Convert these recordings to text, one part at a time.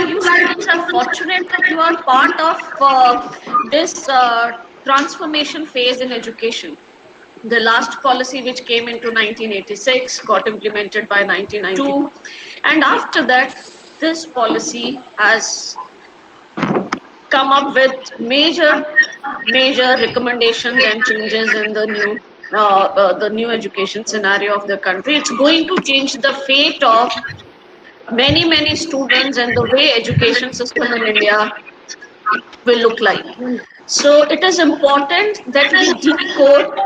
you students are fortunate that you are part of this transformation phase in education. The last policy, which came into 1986, got implemented by 1992, and after that, this policy has come up with major recommendations and changes in the new education scenario of the country. It's going to change the fate of many students and the way education system in India will look like. So it is important that we decode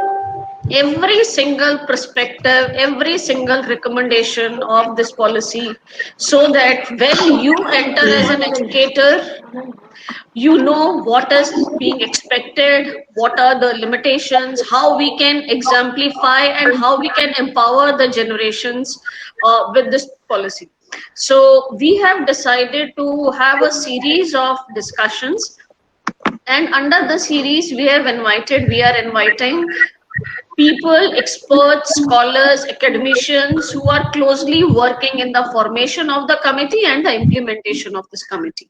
every single perspective, every single recommendation of this policy, so that when you enter as an educator, you know what is being expected, what are the limitations, how we can exemplify and how we can empower the generations with this policy. So we have decided to have a series of discussions, and under the series we are inviting people, experts, scholars, academicians who are closely working in the formation of the committee and the implementation of this committee.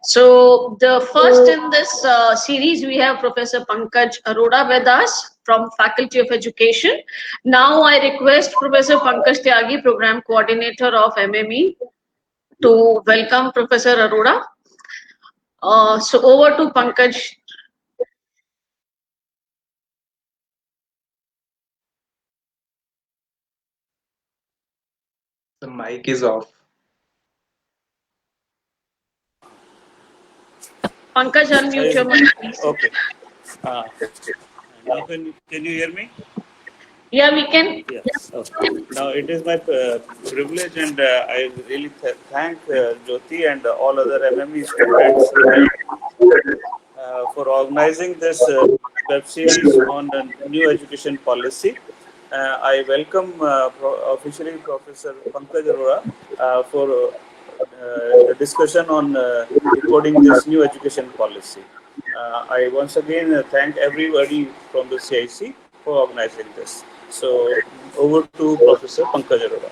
So the first in this series, we have Professor Pankaj Arora with us from Faculty of Education. Now I request Professor Pankaj Tyagi, Program Coordinator of MME, to welcome Professor Arora. So over to Pankaj. The mic is off. Pankaj, unmute your mic, please. Okay. Now can you hear me? Yeah, we can. Yes. Okay. Now it is my privilege, and I really thank Jyoti and all other MME students for organizing this web series on the new education policy. I welcome officially Professor Pankaj Arora for the discussion on decoding this new education policy. I once again thank everybody from the CIC for organizing this. So over to Professor Pankaj Arora.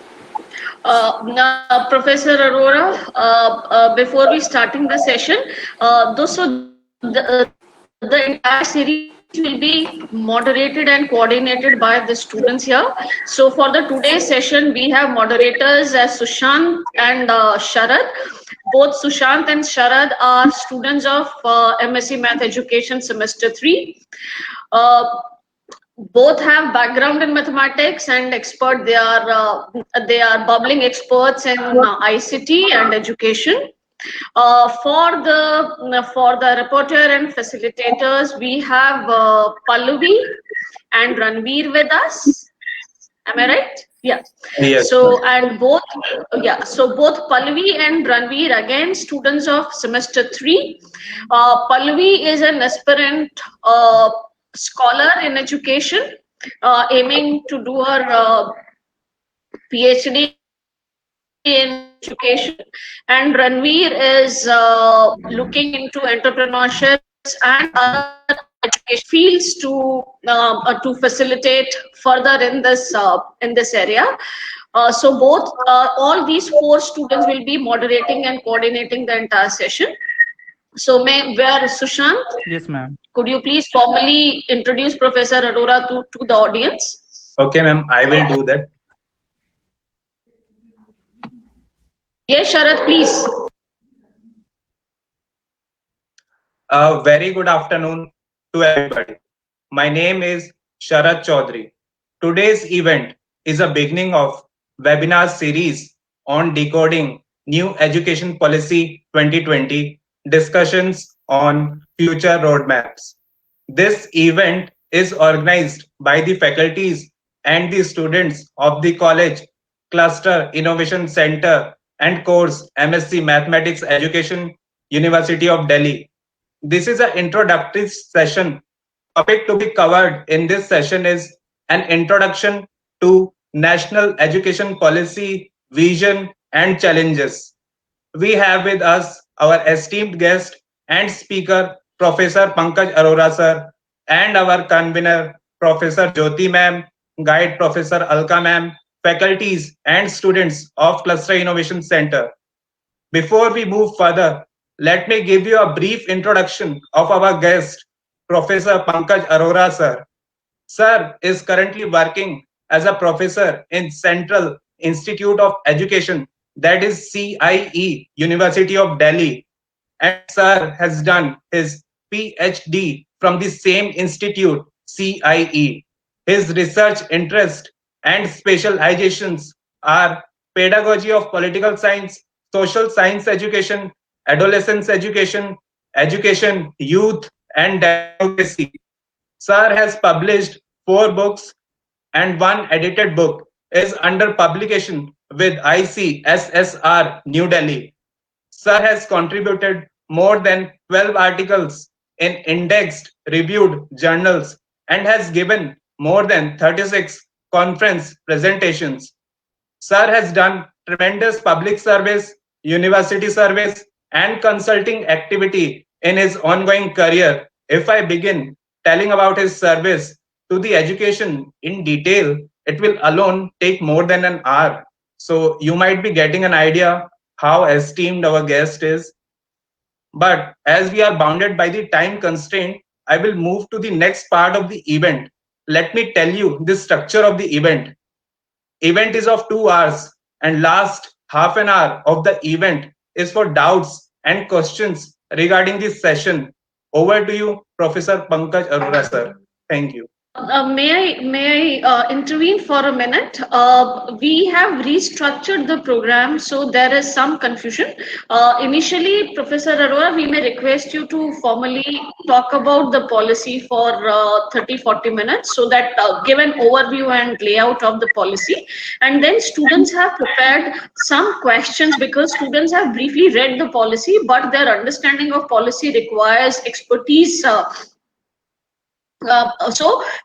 Now, Professor Arora, before we starting the session, the entire series will be moderated and coordinated by the students here. So for the today's session, we have moderators as Sushant and Sharad. Both Sushant and Sharad are students of MSc Math Education Semester 3. Both have background in mathematics and expert. They are bubbling experts in ICT and education. For the reporter and facilitators, we have Pallavi and Ranveer with us. Am I right? Yeah. Yes. So both Pallavi and Ranveer, again students of semester 3. Pallavi is an aspirant scholar in education, aiming to do her PhD in education, and Ranveer is looking into entrepreneurship and other education fields to facilitate further in this area. So both all these 4 students will be moderating and coordinating the entire session. So where Sushant? Yes, ma'am. Could you please formally introduce Professor Arora to the audience? Okay, ma'am, I will do that. Yes, Sharad, please. Very good afternoon to everybody. My name is Sharad Chaudhary. Today's event is a beginning of webinar series on decoding new education policy 2020, discussions on future roadmaps. This event is organized by the faculties and the students of the College Cluster Innovation Center and course MSc Mathematics Education, University of Delhi. This is an introductory session. Topic to be covered in this session is an introduction to national education policy, vision, and challenges. We have with us our esteemed guest and speaker, Professor Pankaj Arora sir, and our convener, Professor Jyoti ma'am, guide Professor Alka ma'am, faculties and students of Cluster Innovation Center. Before we move further, let me give you a brief introduction of our guest, Professor Pankaj Arora, sir. Sir is currently working as a professor in Central Institute of Education, that is CIE, University of Delhi. And sir has done his PhD from the same institute, CIE. His research interest and specializations are pedagogy of political science, social science education, adolescence education, education, youth, and democracy. Sir has published 4 books and one edited book is under publication with ICSSR New Delhi. Sir has contributed more than 12 articles in indexed reviewed journals and has given more than 36 conference presentations. Sir has done tremendous public service, university service, and consulting activity in his ongoing career. If I begin telling about his service to the education in detail, it will alone take more than an hour. So you might be getting an idea how esteemed our guest is. But as we are bounded by the time constraint, I will move to the next part of the event. Let me tell you the structure of the event. Event is of 2 hours and last half an hour of the event is for doubts and questions regarding this session. Over to you, Professor Pankaj Arora, sir. Thank you. May I intervene for a minute? We have restructured the program, so there is some confusion. Initially, Professor Arora, we may request you to formally talk about the policy for 30-40 minutes, so that give an overview and layout of the policy. And then students have prepared some questions because students have briefly read the policy, but their understanding of policy requires expertise.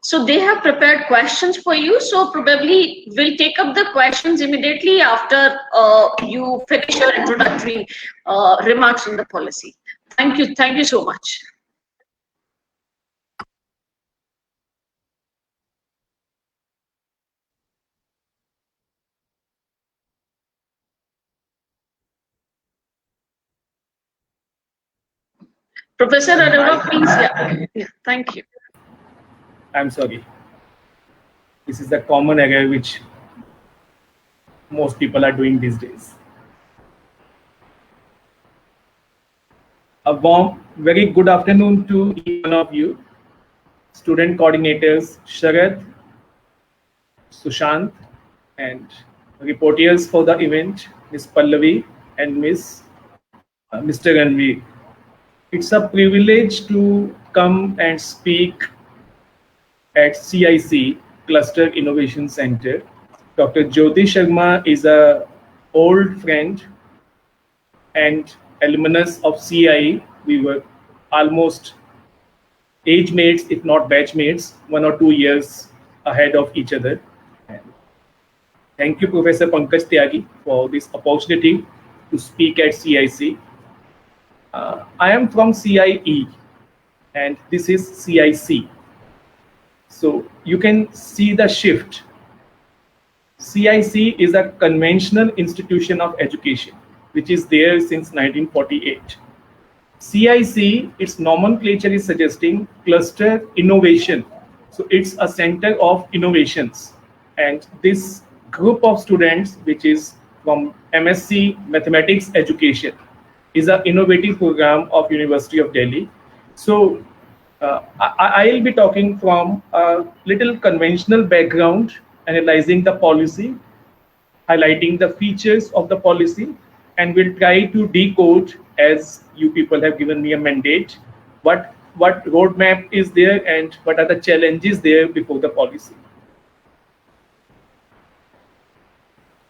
So they have prepared questions for you. So probably we'll take up the questions immediately after you finish your introductory remarks on the policy. Thank you so much. Professor Arora, please. Yeah, thank you. I'm sorry. This is the common error which most people are doing these days. A warm, very good afternoon to each one of you, student coordinators Sharad, Sushant, and reporters for the event, Ms. Pallavi and Mr. Ranveer. It's a privilege to come and speak at CIC, Cluster Innovation Center. Dr. Jyoti Sharma is an old friend and alumnus of CIE. We were almost age mates, if not batch mates, 1 or 2 years ahead of each other. And thank you, Professor Pankaj Tyagi, for this opportunity to speak at CIC. I am from CIE and this is CIC. So you can see the shift. CIC is a conventional institution of education, which is there since 1948. CIC, its nomenclature is suggesting cluster innovation. So it's a center of innovations. And this group of students, which is from MSc Mathematics Education, is an innovative program of University of Delhi. So I'll be talking from a little conventional background, analyzing the policy, highlighting the features of the policy, and we'll try to decode, as you people have given me a mandate, what roadmap is there and what are the challenges there before the policy.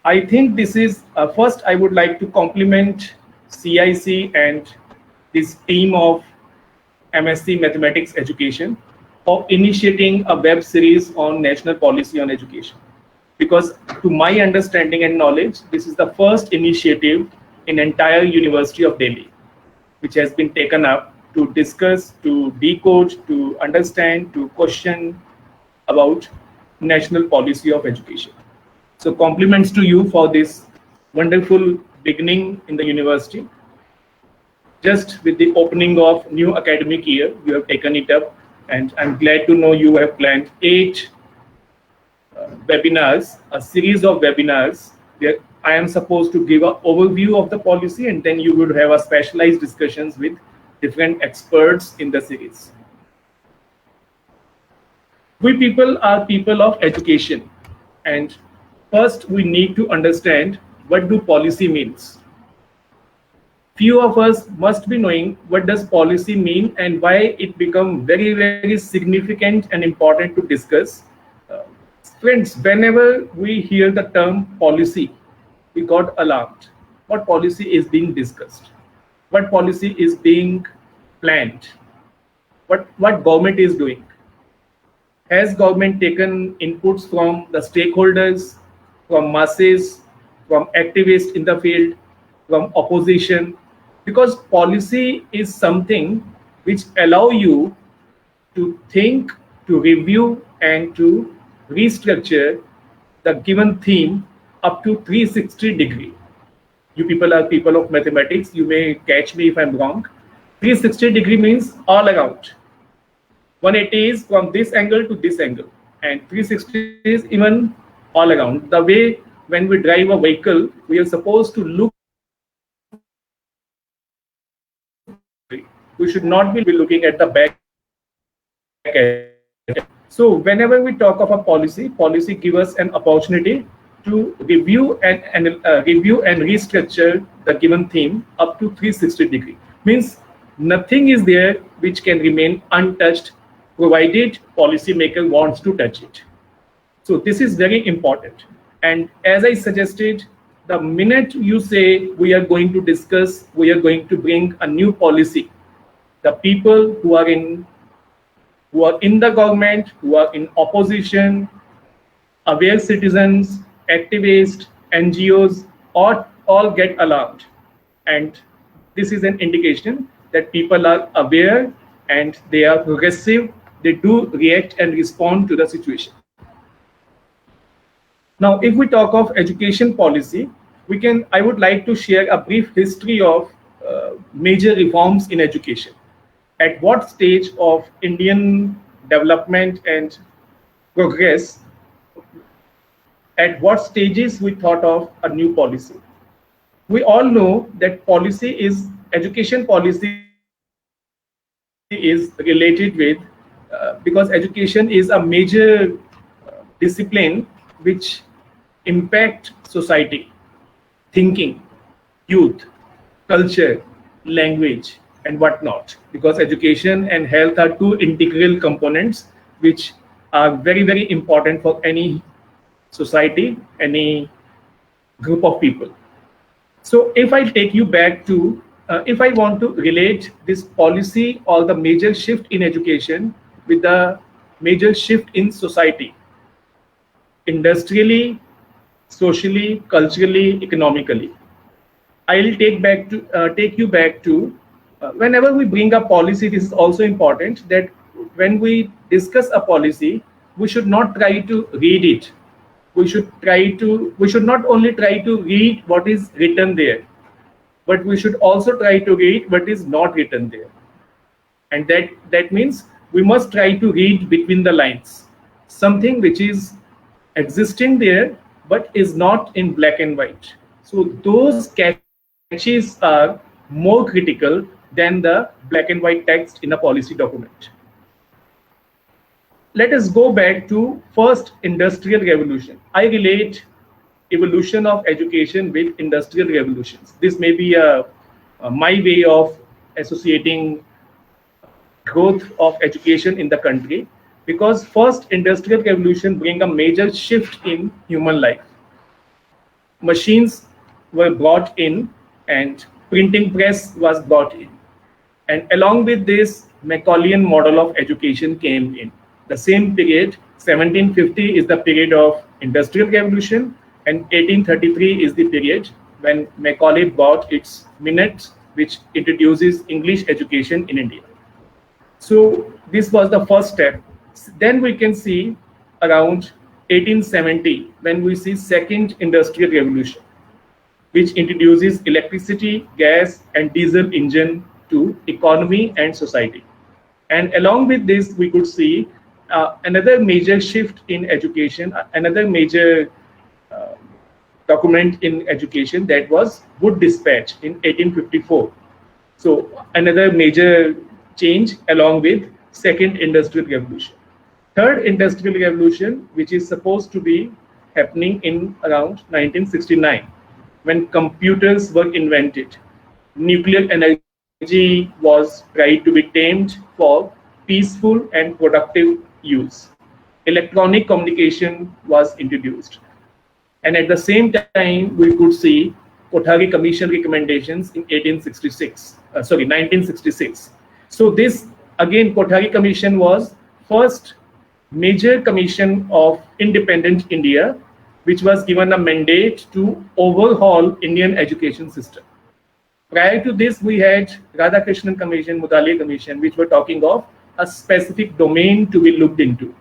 I think this is, first I would like to compliment CIC and this team of MSc Mathematics Education of initiating a web series on national policy on education. Because to my understanding and knowledge, this is the first initiative in entire University of Delhi, which has been taken up to discuss, to decode, to understand, to question about national policy of education. So compliments to you for this wonderful beginning in the university. Just with the opening of new academic year, you have taken it up, and I'm glad to know you have planned 8 webinars, a series of webinars where I am supposed to give an overview of the policy, and then you would have a specialized discussions with different experts in the series. We people are people of education, and first we need to understand what do policy means. Few of us must be knowing what does policy mean and why it become very, very significant and important to discuss. Friends, whenever we hear the term policy, we got alarmed. What policy is being discussed? What policy is being planned? What government is doing? Has government taken inputs from the stakeholders, from masses, from activists in the field, from opposition? Because policy is something which allow you to think, to review, and to restructure the given theme up to 360 degree. You people are people of mathematics. You may catch me if I'm wrong. 360 degree means all around. 180 is from this angle to this angle, and 360 is even all around. The way when we drive a vehicle, we are supposed to look. We should not be looking at the back. So whenever we talk of a policy gives us an opportunity to review and restructure the given theme up to 360 degree. Means nothing is there which can remain untouched, provided policymaker wants to touch it. So this is very important. And as I suggested, the minute you say we are going to discuss, we are going to bring a new policy, the people who are in the government, who are in opposition, aware citizens, activists, NGOs, all get alarmed. And this is an indication that people are aware and they are progressive. They do react and respond to the situation. Now, if we talk of education policy, I would like to share a brief history of major reforms in education. At what stage of Indian development and progress, at what stages we thought of a new policy. We all know that education policy is related with, because education is a major discipline which impact society, thinking, youth, culture, language, and whatnot, because education and health are two integral components which are very, very important for any society, any group of people. So if I take you back to, if I want to relate this policy or the major shift in education with the major shift in society, industrially, socially, culturally, economically, I'll take you back to whenever we bring a policy. This is also important that when we discuss a policy, we should not try to read it. We should not only try to read what is written there, but we should also try to read what is not written there. And that means we must try to read between the lines, something which is existing there but is not in black and white. So those catches are more critical than the black and white text in a policy document. Let us go back to first industrial revolution. I relate evolution of education with industrial revolutions. This may be my way of associating growth of education in the country, because first industrial revolution bring a major shift in human life. Machines were brought in and printing press was brought in. And along with this, Macaulayan model of education came in. The same period, 1750 is the period of industrial revolution, and 1833 is the period when Macaulay brought its minutes, which introduces English education in India. So this was the first step. Then we can see around 1870 when we see second industrial revolution. which introduces electricity, gas, and diesel engine to economy and society. And along with this, we could see another major shift in education, another major document in education, that was Wood Dispatch in 1854. So another major change along with Second Industrial Revolution. Third Industrial Revolution, which is supposed to be happening in around 1969, when computers were invented. Nuclear energy was tried to be tamed for peaceful and productive use. Electronic communication was introduced. And at the same time, we could see Kothari Commission recommendations in 1966. So this, again, Kothari Commission was first major commission of independent India, which was given a mandate to overhaul Indian education system. Prior to this, we had Radhakrishnan Commission, Mudaliar Commission, which were talking of a specific domain to be looked into,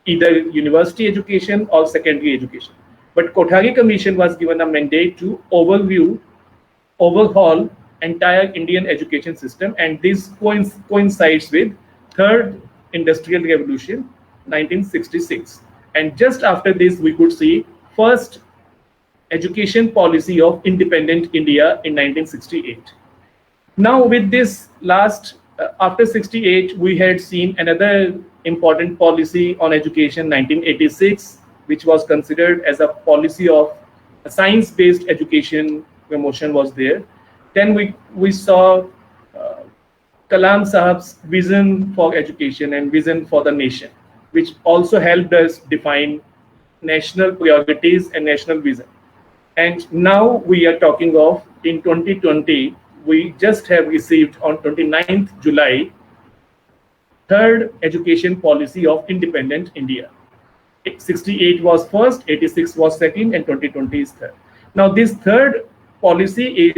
either university education or secondary education. But Kothari Commission was given a mandate to overhaul entire Indian education system, and this coincides with Third Industrial Revolution, 1966. And just after this, we could see first education policy of independent India in 1968. Now with this last, after 68, we had seen another important policy on education, 1986, which was considered as a policy of a science-based education promotion was there. Then we saw Kalam Sahab's vision for education and vision for the nation, which also helped us define national priorities and national vision. And now we are talking of, in 2020, we just have received on 29th July, third education policy of independent India. 68 was first, 86 was second, and 2020 is third. Now this third policy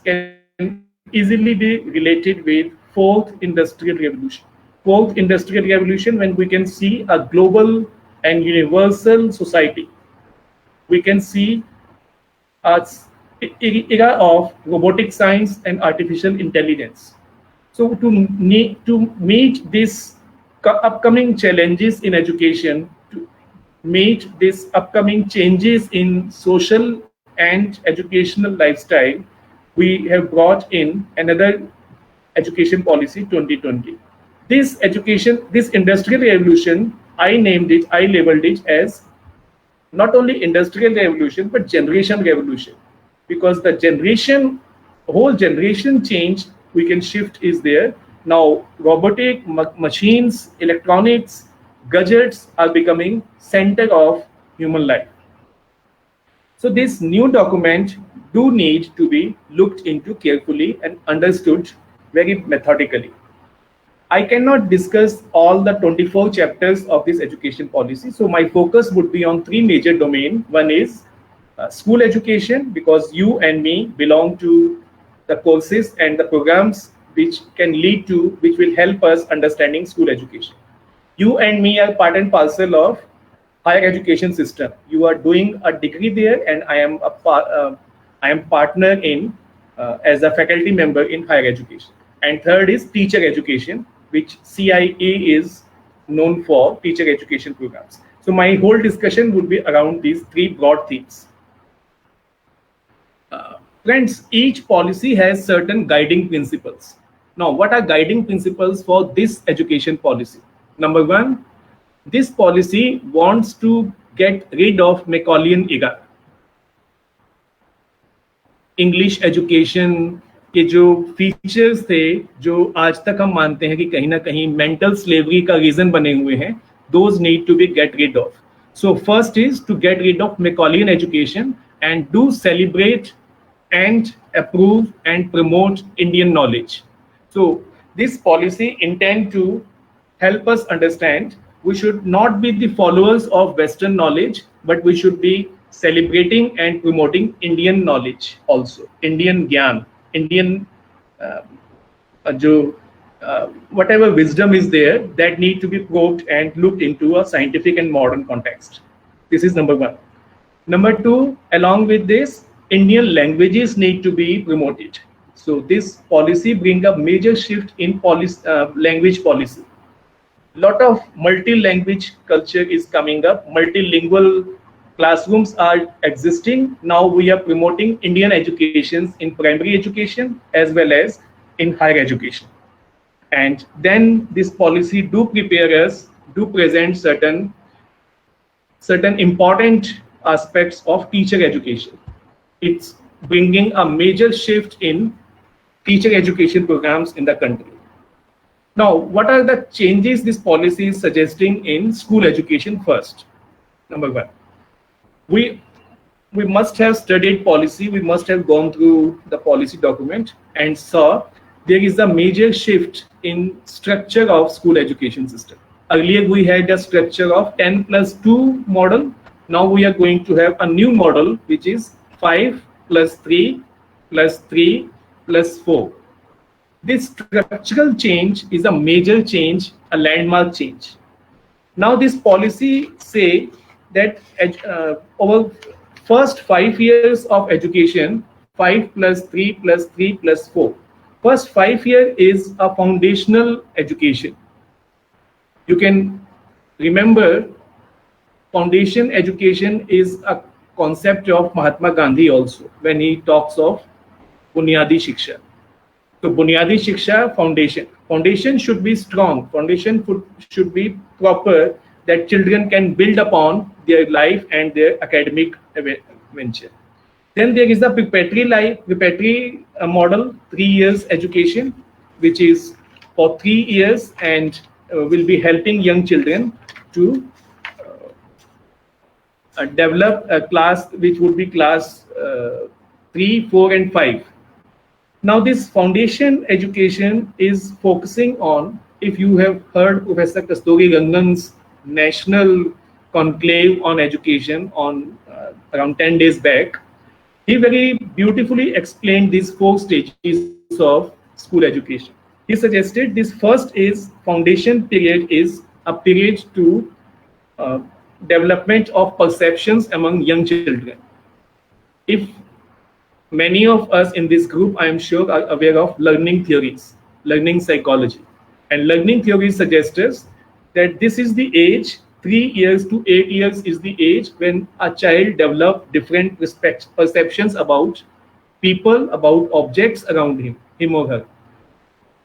can easily be related with fourth industrial revolution. Fourth industrial revolution, when we can see a global and universal society. We can see an era of robotic science and artificial intelligence. So to meet these upcoming challenges in education, to meet these upcoming changes in social and educational lifestyle, we have brought in another education policy 2020. This industrial revolution, I labeled it as not only industrial revolution, but generation revolution, because the whole generation change we can shift is there. Now robotic, machines, electronics, gadgets are becoming center of human life. So this new document do need to be looked into carefully and understood very methodically. I cannot discuss all the 24 chapters of this education policy, so my focus would be on three major domains. One is school education, because you and me belong to the courses and the programs which will help us understanding school education. You and me are part and parcel of higher education system. You are doing a degree there, and I am partner in as a faculty member in higher education. And third is teacher education, which CIA is known for, teacher education programs. So my whole discussion would be around these three broad themes. Friends, each policy has certain guiding principles. Now, what are guiding principles for this education policy? Number one, this policy wants to get rid of Macaulayan era. English education के जो features थे, जो आज तक हम मानते हैं कि कहीं ना कहीं मेंटल स्लेवरी का रीजन बने हुए हैं, those need to be get rid of. So first is to get rid of Macaulayan education and do celebrate and approve and promote Indian knowledge. So this policy intend to help us understand we should not be the followers of Western knowledge, but we should be celebrating and promoting Indian knowledge also, Indian Gyan, Indian whatever wisdom is there that need to be probed and looked into a scientific and modern context. This is number one. Number two, along with this, Indian languages need to be promoted. So this policy bring a major shift in language policy. Lot of multi-language culture is coming up. Multilingual classrooms are existing. Now we are promoting Indian education in primary education as well as in higher education. And then this policy do prepare us, do present certain important aspects of teacher education. It's bringing a major shift in teacher education programs in the country. Now, what are the changes this policy is suggesting in school education first? Number one, we must have studied policy, we must have gone through the policy document and saw there is a major shift in structure of school education system. Earlier we had a structure of 10+2 model. Now we are going to have a new model which is 5+3+3+4. This structural change is a major change, a landmark change. Now this policy say that over first 5 years of education, 5+3+3+4. First 5 years is a foundational education. You can remember foundation education is a concept of Mahatma Gandhi also when he talks of Bunyadi Shiksha. So Bunyadi Shiksha, foundation should be strong, foundation should be proper, that children can build upon their life and their academic venture. Then there is the preparatory model, 3 years education, which is for 3 years and will be helping young children to develop a class which would be class 3, 4 and 5. Now this foundation education is focusing on, if you have heard Professor Kasturi Rangan's national conclave on education on around 10 days back, he very beautifully explained these 4 stages of school education. He suggested this first is foundation period is a period to development of perceptions among young children. If many of us in this group, I am sure, are aware of learning theories, learning psychology. And learning theories suggest us that this is the age, 3 years to 8 years is the age when a child develops different perceptions about people, about objects around him or her.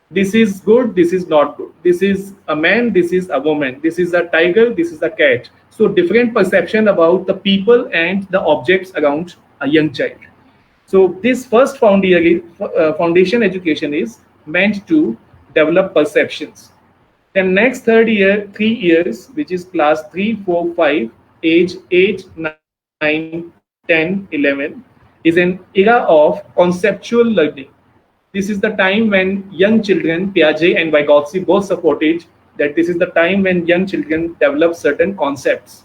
This is good, this is not good. This is a man, this is a woman. This is a tiger, this is a cat. So different perception about the people and the objects around a young child. So this first foundation education is meant to develop perceptions. Then next 3 years, which is class 3, 4, 5, age 8, 9, 10, 11, is an era of conceptual learning. This is the time when young children, Piaget and Vygotsky both supported that this is the time when young children develop certain concepts.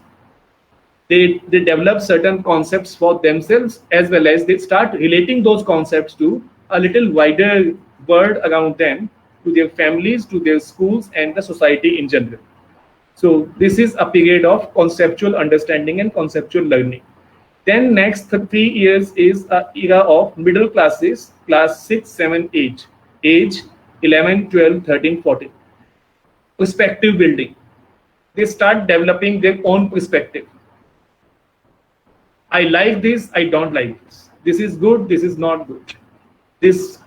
They develop certain concepts for themselves as well as they start relating those concepts to a little wider world around them, to their families, to their schools and the society in general. So this is a period of conceptual understanding and conceptual learning. Then next 3 years is an era of middle classes, class 6, 7, 8, age 11, 12, 13, 14. Perspective building. They start developing their own perspective. I like this, I don't like this. This is good, this is not good. This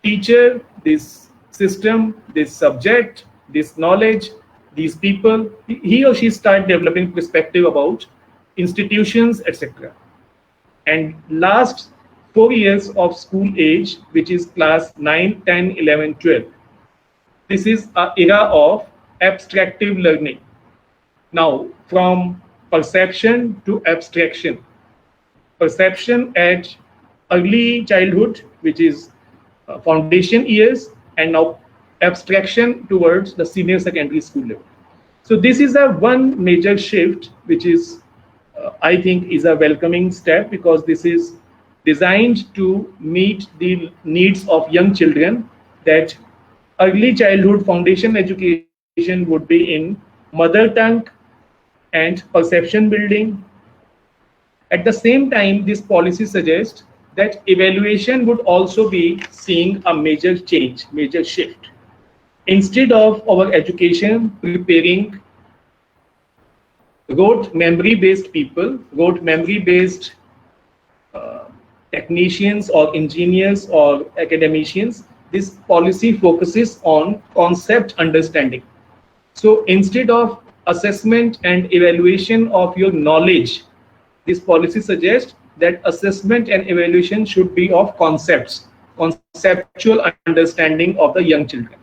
teacher, this system, this subject, this knowledge, these people, he or she start developing perspective about institutions, etc. And last 4 years of school age, which is class 9, 10, 11, 12. This is an era of abstractive learning. Now, from perception to abstraction. Perception at early childhood, which is foundation years, and now abstraction towards the senior secondary school level. So this is a one major shift, which is, I think, is a welcoming step, because this is designed to meet the needs of young children, that early childhood foundation education would be in mother tongue and perception building. At the same time, this policy suggests that evaluation would also be seeing a major change, major shift. Instead of our education preparing rote memory-based people, rote memory-based technicians or engineers or academicians, this policy focuses on concept understanding. So instead of assessment and evaluation of your knowledge, this policy suggests that assessment and evaluation should be of concepts, conceptual understanding of the young children.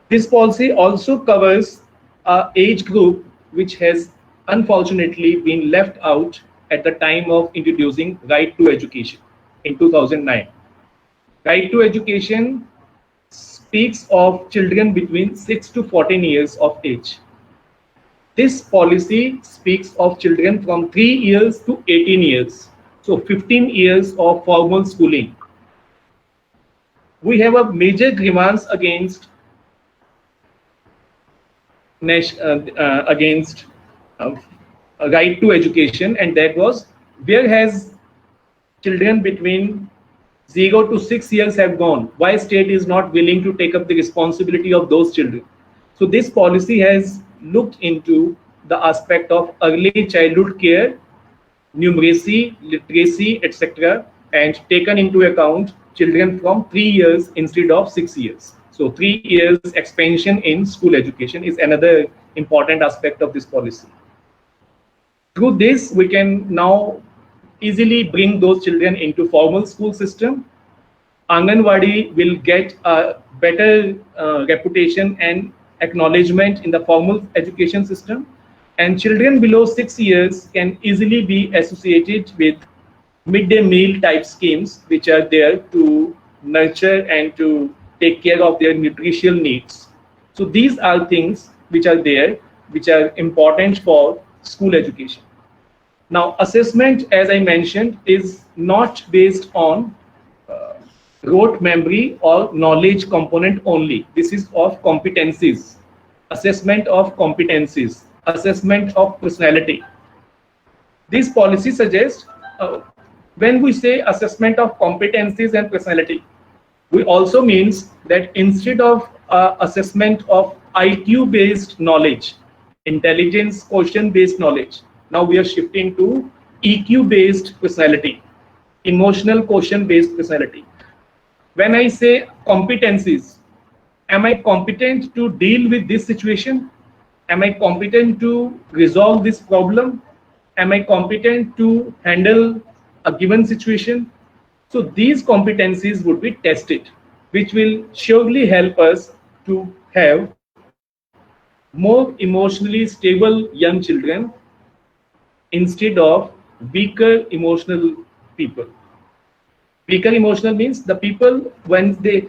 This policy also covers an age group which has unfortunately been left out at the time of introducing right to education in 2009. Right to education speaks of children between 6 to 14 years of age. This policy speaks of children from 3 years to 18 years, so 15 years of formal schooling. We have a major grievance against right to education, and that was, where has children between 0 to 6 years have gone? Why state is not willing to take up the responsibility of those children? So this policy has looked into the aspect of early childhood care, numeracy, literacy, etc., and taken into account children from 3 years instead of 6 years. So 3 years expansion in school education is another important aspect of this policy. Through this, we can now easily bring those children into formal school system. Anganwadi will get a better reputation and acknowledgement in the formal education system, and children below 6 years can easily be associated with midday meal type schemes which are there to nurture and to take care of their nutritional needs. So these are things which are there, which are important for school education. Now, assessment, as I mentioned, is not based on rote memory or knowledge component only. This is of competencies, assessment of competencies, assessment of personality. This policy suggests when we say assessment of competencies and personality, we also means that instead of assessment of IQ based knowledge, intelligence quotient based knowledge, now we are shifting to EQ based personality, emotional quotient based personality. When I say competencies, am I competent to deal with this situation? Am I competent to resolve this problem? Am I competent to handle a given situation? So these competencies would be tested, which will surely help us to have more emotionally stable young children instead of weaker emotional people. Weaker emotional means the people when they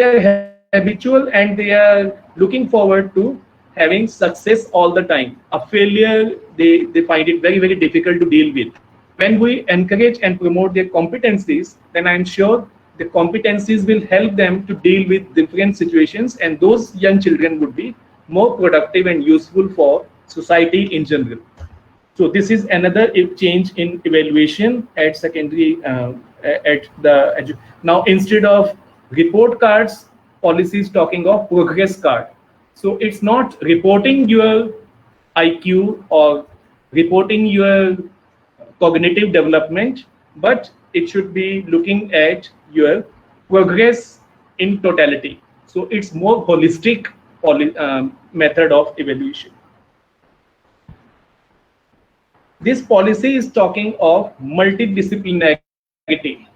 are habitual and they are looking forward to having success all the time. A failure, they find it very, very difficult to deal with. When we encourage and promote their competencies, then I'm sure the competencies will help them to deal with different situations, and those young children would be more productive and useful for society in general. So this is another change in evaluation at secondary, now instead of report cards, policy is talking of progress card. So it's not reporting your IQ or reporting your cognitive development, but it should be looking at your progress in totality. So it's more holistic method of evaluation. This policy is talking of multidisciplinarity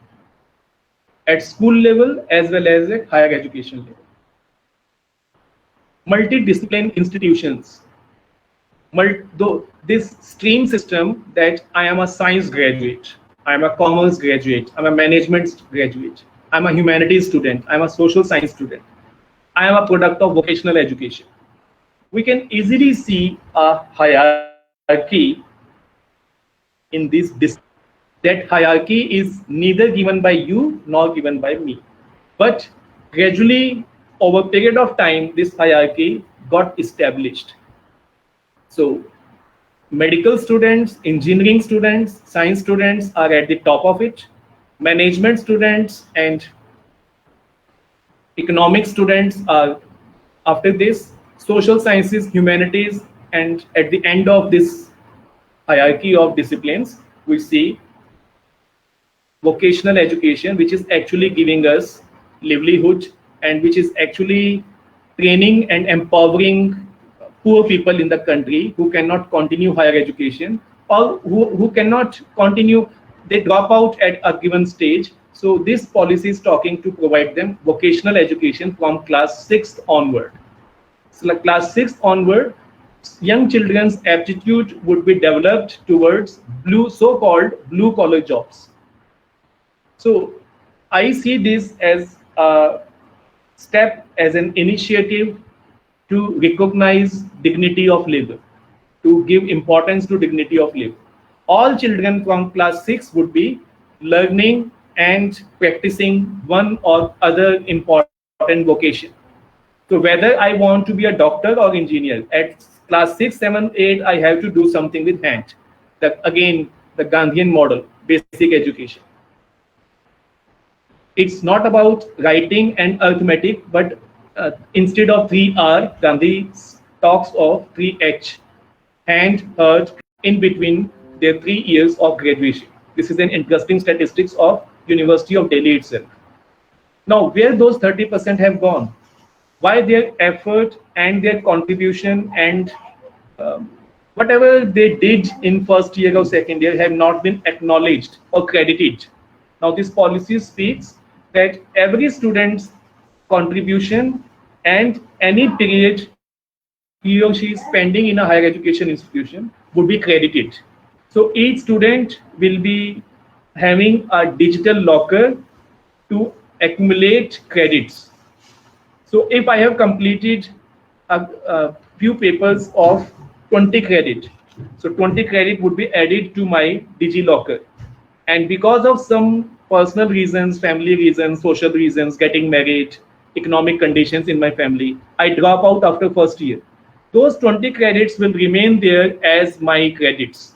at school level as well as at higher education level. Multidiscipline institutions. This stream system that I am a science graduate, I am a commerce graduate, I'm a management graduate, I'm a humanities student, I'm a social science student, I am a product of vocational education. We can easily see a hierarchy in this discipline. That hierarchy is neither given by you nor given by me, but gradually over a period of time this hierarchy got established. So medical students, engineering students, science students are at the top of it. Management students and economic students are after this, social sciences, humanities, and at the end of this hierarchy of disciplines, we see vocational education, which is actually giving us livelihood and which is actually training and empowering poor people in the country who cannot continue higher education or who cannot continue, they drop out at a given stage. So this policy is talking to provide them vocational education from class 6th onward. So like class 6th onward, young children's aptitude would be developed towards so-called blue collar jobs. So I see this as a step, as an initiative to recognize dignity of labor, to give importance to dignity of labor. All children from class 6 would be learning and practicing one or other important vocation. So whether I want to be a doctor or engineer, at class 6, 7, 8, I have to do something with hand. That again, the Gandhian model, basic education. It's not about writing and arithmetic, but instead of 3R, Gandhi talks of 3H, hand, heart, in between their 3 years of graduation. This is an interesting statistics of University of Delhi itself. Now, where those 30% have gone? Why their effort and their contribution and whatever they did in first year or second year have not been acknowledged or credited. Now, this policy speaks that every student's contribution and any period he or she is spending in a higher education institution would be credited. So each student will be having a digital locker to accumulate credits. So if I have completed a few papers of 20 credit, so 20 credit would be added to my DigiLocker. And because of some personal reasons, family reasons, social reasons, getting married, economic conditions in my family, I drop out after first year. Those 20 credits will remain there as my credits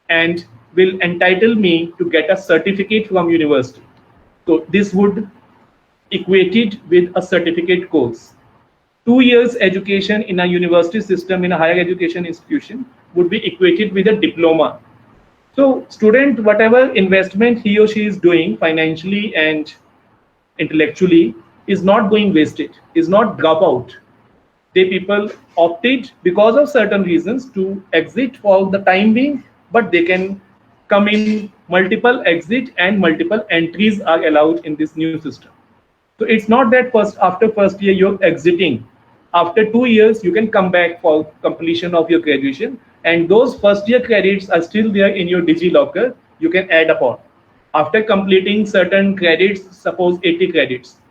and will entitle me to get a certificate from university. So this would equate it with a certificate course. 2 years education in a university system, in a higher education institution, would be equated with a diploma. So student, whatever investment he or she is doing financially and intellectually is not going wasted, is not drop out. They people opted because of certain reasons to exit for the time being, but they can come in multiple exit and multiple entries are allowed in this new system. So it's not that after first year you're exiting. After 2 years, you can come back for completion of your graduation, and those first year credits are still there in your DigiLocker. You can add upon. After completing certain credits, suppose 80 credits.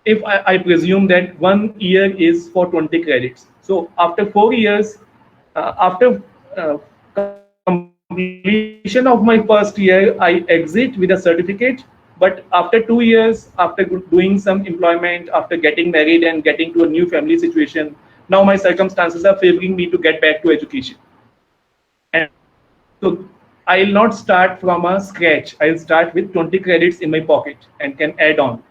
If I presume that 1 year is for 20 credits. So after 4 years, after completion of my first year, I exit with a certificate. But after 2 years, after doing some employment, after getting married and getting to a new family situation, now my circumstances are favoring me to get back to education. And so I'll not start from a scratch. I'll start with 20 credits in my pocket and can add on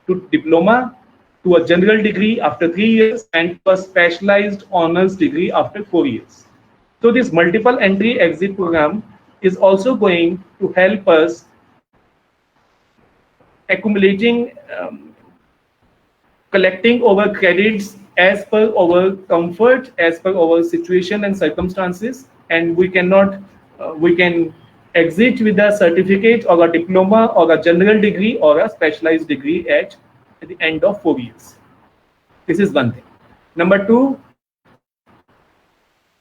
to diploma, to a general degree after 3 years, and to a specialized honors degree after 4 years. So this multiple entry exit program is also going to help us accumulating, collecting our credits as per our comfort, as per our situation and circumstances, and we can exit with a certificate or a diploma or a general degree or a specialized degree at the end of 4 years. This is one thing. Number two,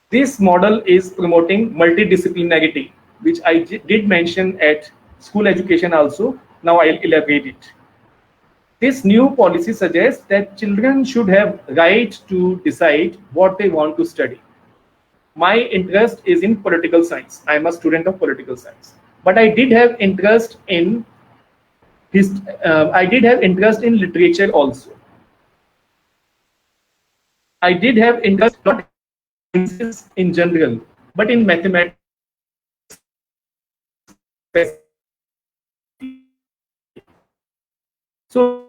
this model is promoting multidisciplinarity, which I did mention at school education also. Now I'll elaborate it. This new policy suggests that children should have right to decide what they want to study. My interest is in political science. I am a student of political science, but I did have interest in literature also. I did have interest not in general, but in mathematics. So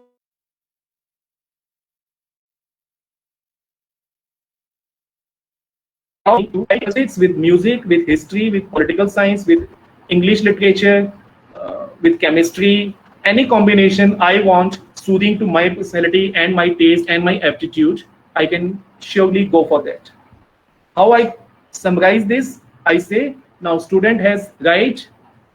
it's with music, with history, with political science, with English literature, with chemistry, any combination I want soothing to my personality and my taste and my aptitude, I can surely go for that. How I summarize this? I say now student has right,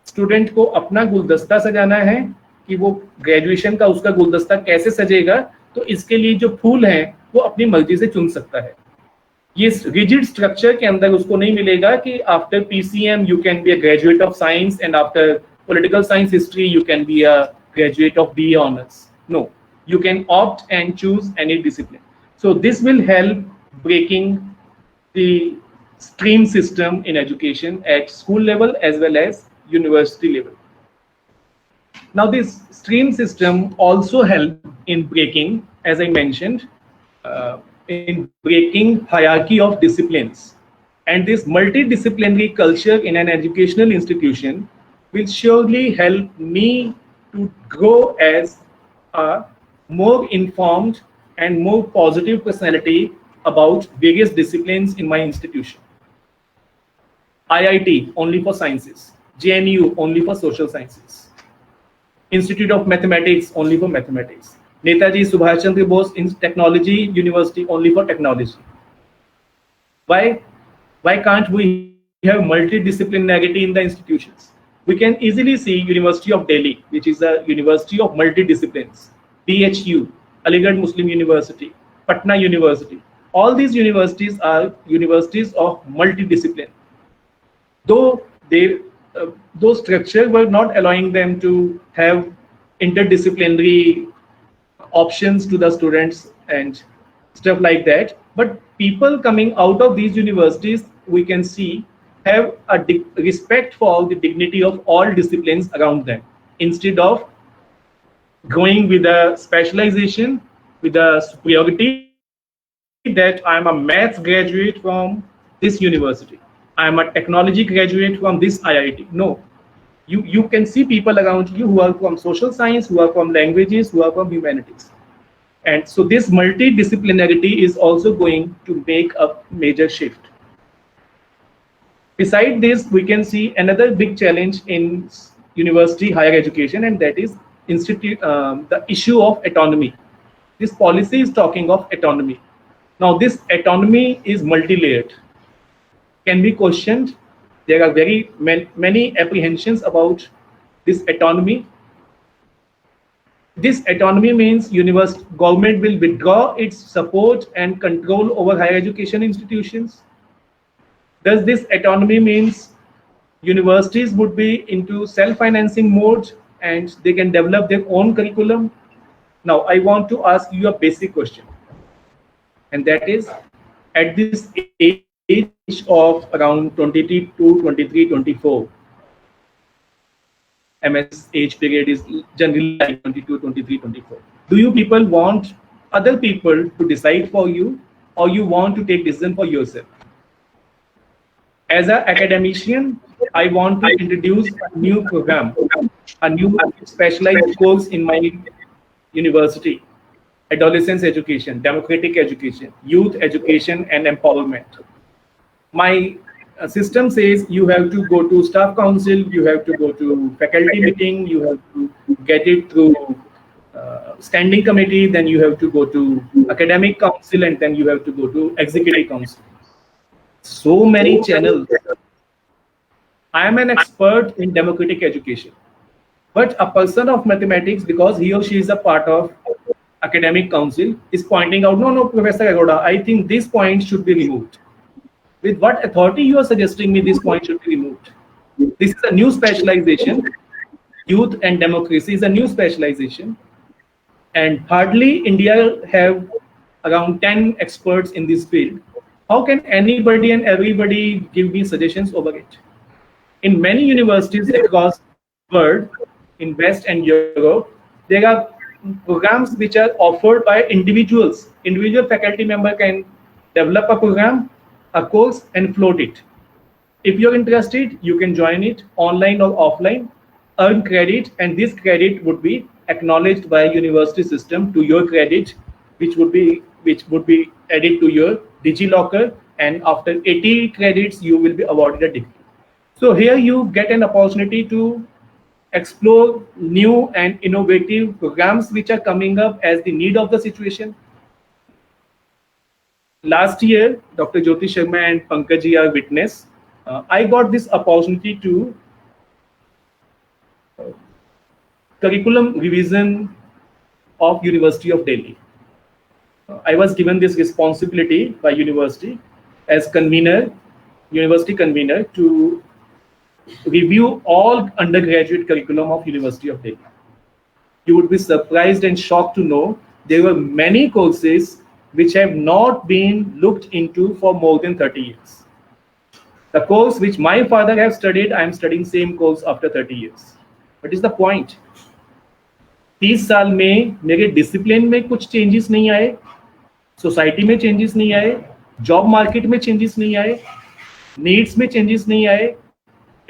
student को अपना गुलदस्ता सजाना है कि वो graduation का उसका गुलदस्ता कैसे सजेगा, तो इसके लिए जो फूल हैं वो अपनी मर्जी से चुन सकता है. ये रिजिड स्ट्रक्चर के अंदर उसको नहीं मिलेगा कि after PCM you can be a graduate of science and after political science history you can be a graduate of BA honors. No, you can opt and choose any discipline. So this will help breaking the stream system in education at school level as well as university level. Now this stream system also help in breaking, as I mentioned, in breaking hierarchy of disciplines. And this multidisciplinary culture in an educational institution will surely help me to grow as a more informed and more positive personality about various disciplines in my institution. IIT only for sciences, JNU only for social sciences, Institute of Mathematics only for mathematics, Netaji Subhash Chandra Bose in Technology University only for technology. Why can't we have multidisciplinarity in the institutions? We can easily see University of Delhi, which is a university of multidisciplines, BHU, Aligarh Muslim University, Patna University. All these universities are universities of multidiscipline. Though those structures were not allowing them to have interdisciplinary options to the students and stuff like that, but people coming out of these universities, we can see, have a respect for the dignity of all disciplines around them, instead of going with a specialization, with a superiority that I am a maths graduate from this university, I am a technology graduate from this IIT. No, you can see people around you who are from social science, who are from languages, who are from humanities. And so this multidisciplinarity is also going to make a major shift. Besides this, we can see another big challenge in university higher education, and that is the issue of autonomy. This policy is talking of autonomy. Now, this autonomy is multi-layered, can be questioned. There are very many apprehensions about this autonomy. This autonomy means government will withdraw its support and control over higher education institutions. Does this autonomy means universities would be into self-financing mode and they can develop their own curriculum? Now, I want to ask you a basic question, and that is, at this age of around 22, 23, 24, MS age period is generally like 22, 23, 24. Do you people want other people to decide for you, or you want to take decision for yourself? As an academician, I want to introduce a new program, a new specialized course in my university: adolescence education, democratic education, youth education, and empowerment. My system says you have to go to staff council, you have to go to faculty meeting, you have to get it through standing committee, then you have to go to academic council, and then you have to go to executive council. So many channels. I am an expert in democratic education, but a person of mathematics, because he or she is a part of academic council, is pointing out, no, Professor Agoda, I think this point should be removed. With what authority you are suggesting me this point should be removed? This is a new specialization. Youth and democracy is a new specialization, and hardly India have around 10 experts in this field. How can anybody and everybody give me suggestions over it? In many universities across the world, in West and Europe, there are programs which are offered by individuals. Individual faculty member can develop a program, a course, and float it. If you're interested, you can join it online or offline, earn credit, and this credit would be acknowledged by university system to your credit, which would be added to your DigiLocker, and after 80 credits you will be awarded a degree. So here you get an opportunity to explore new and innovative programs which are coming up as the need of the situation. Last year, Dr. Jyoti Sharma and Pankaj ji are witness. I got this opportunity to curriculum revision of University of Delhi. I was given this responsibility by university as convener, university convener, to review all undergraduate curriculum of University of Delhi. You would be surprised and shocked to know there were many courses which have not been looked into for more than 30 years. The course which my father has studied, I am studying same course after 30 years. What is the point? 30 साल में मेरे discipline में कुछ changes नहीं आए, society में changes नहीं आए, जॉब मार्केट में चेंजेस नहीं आए, नीड्स में चेंजेस नहीं आए,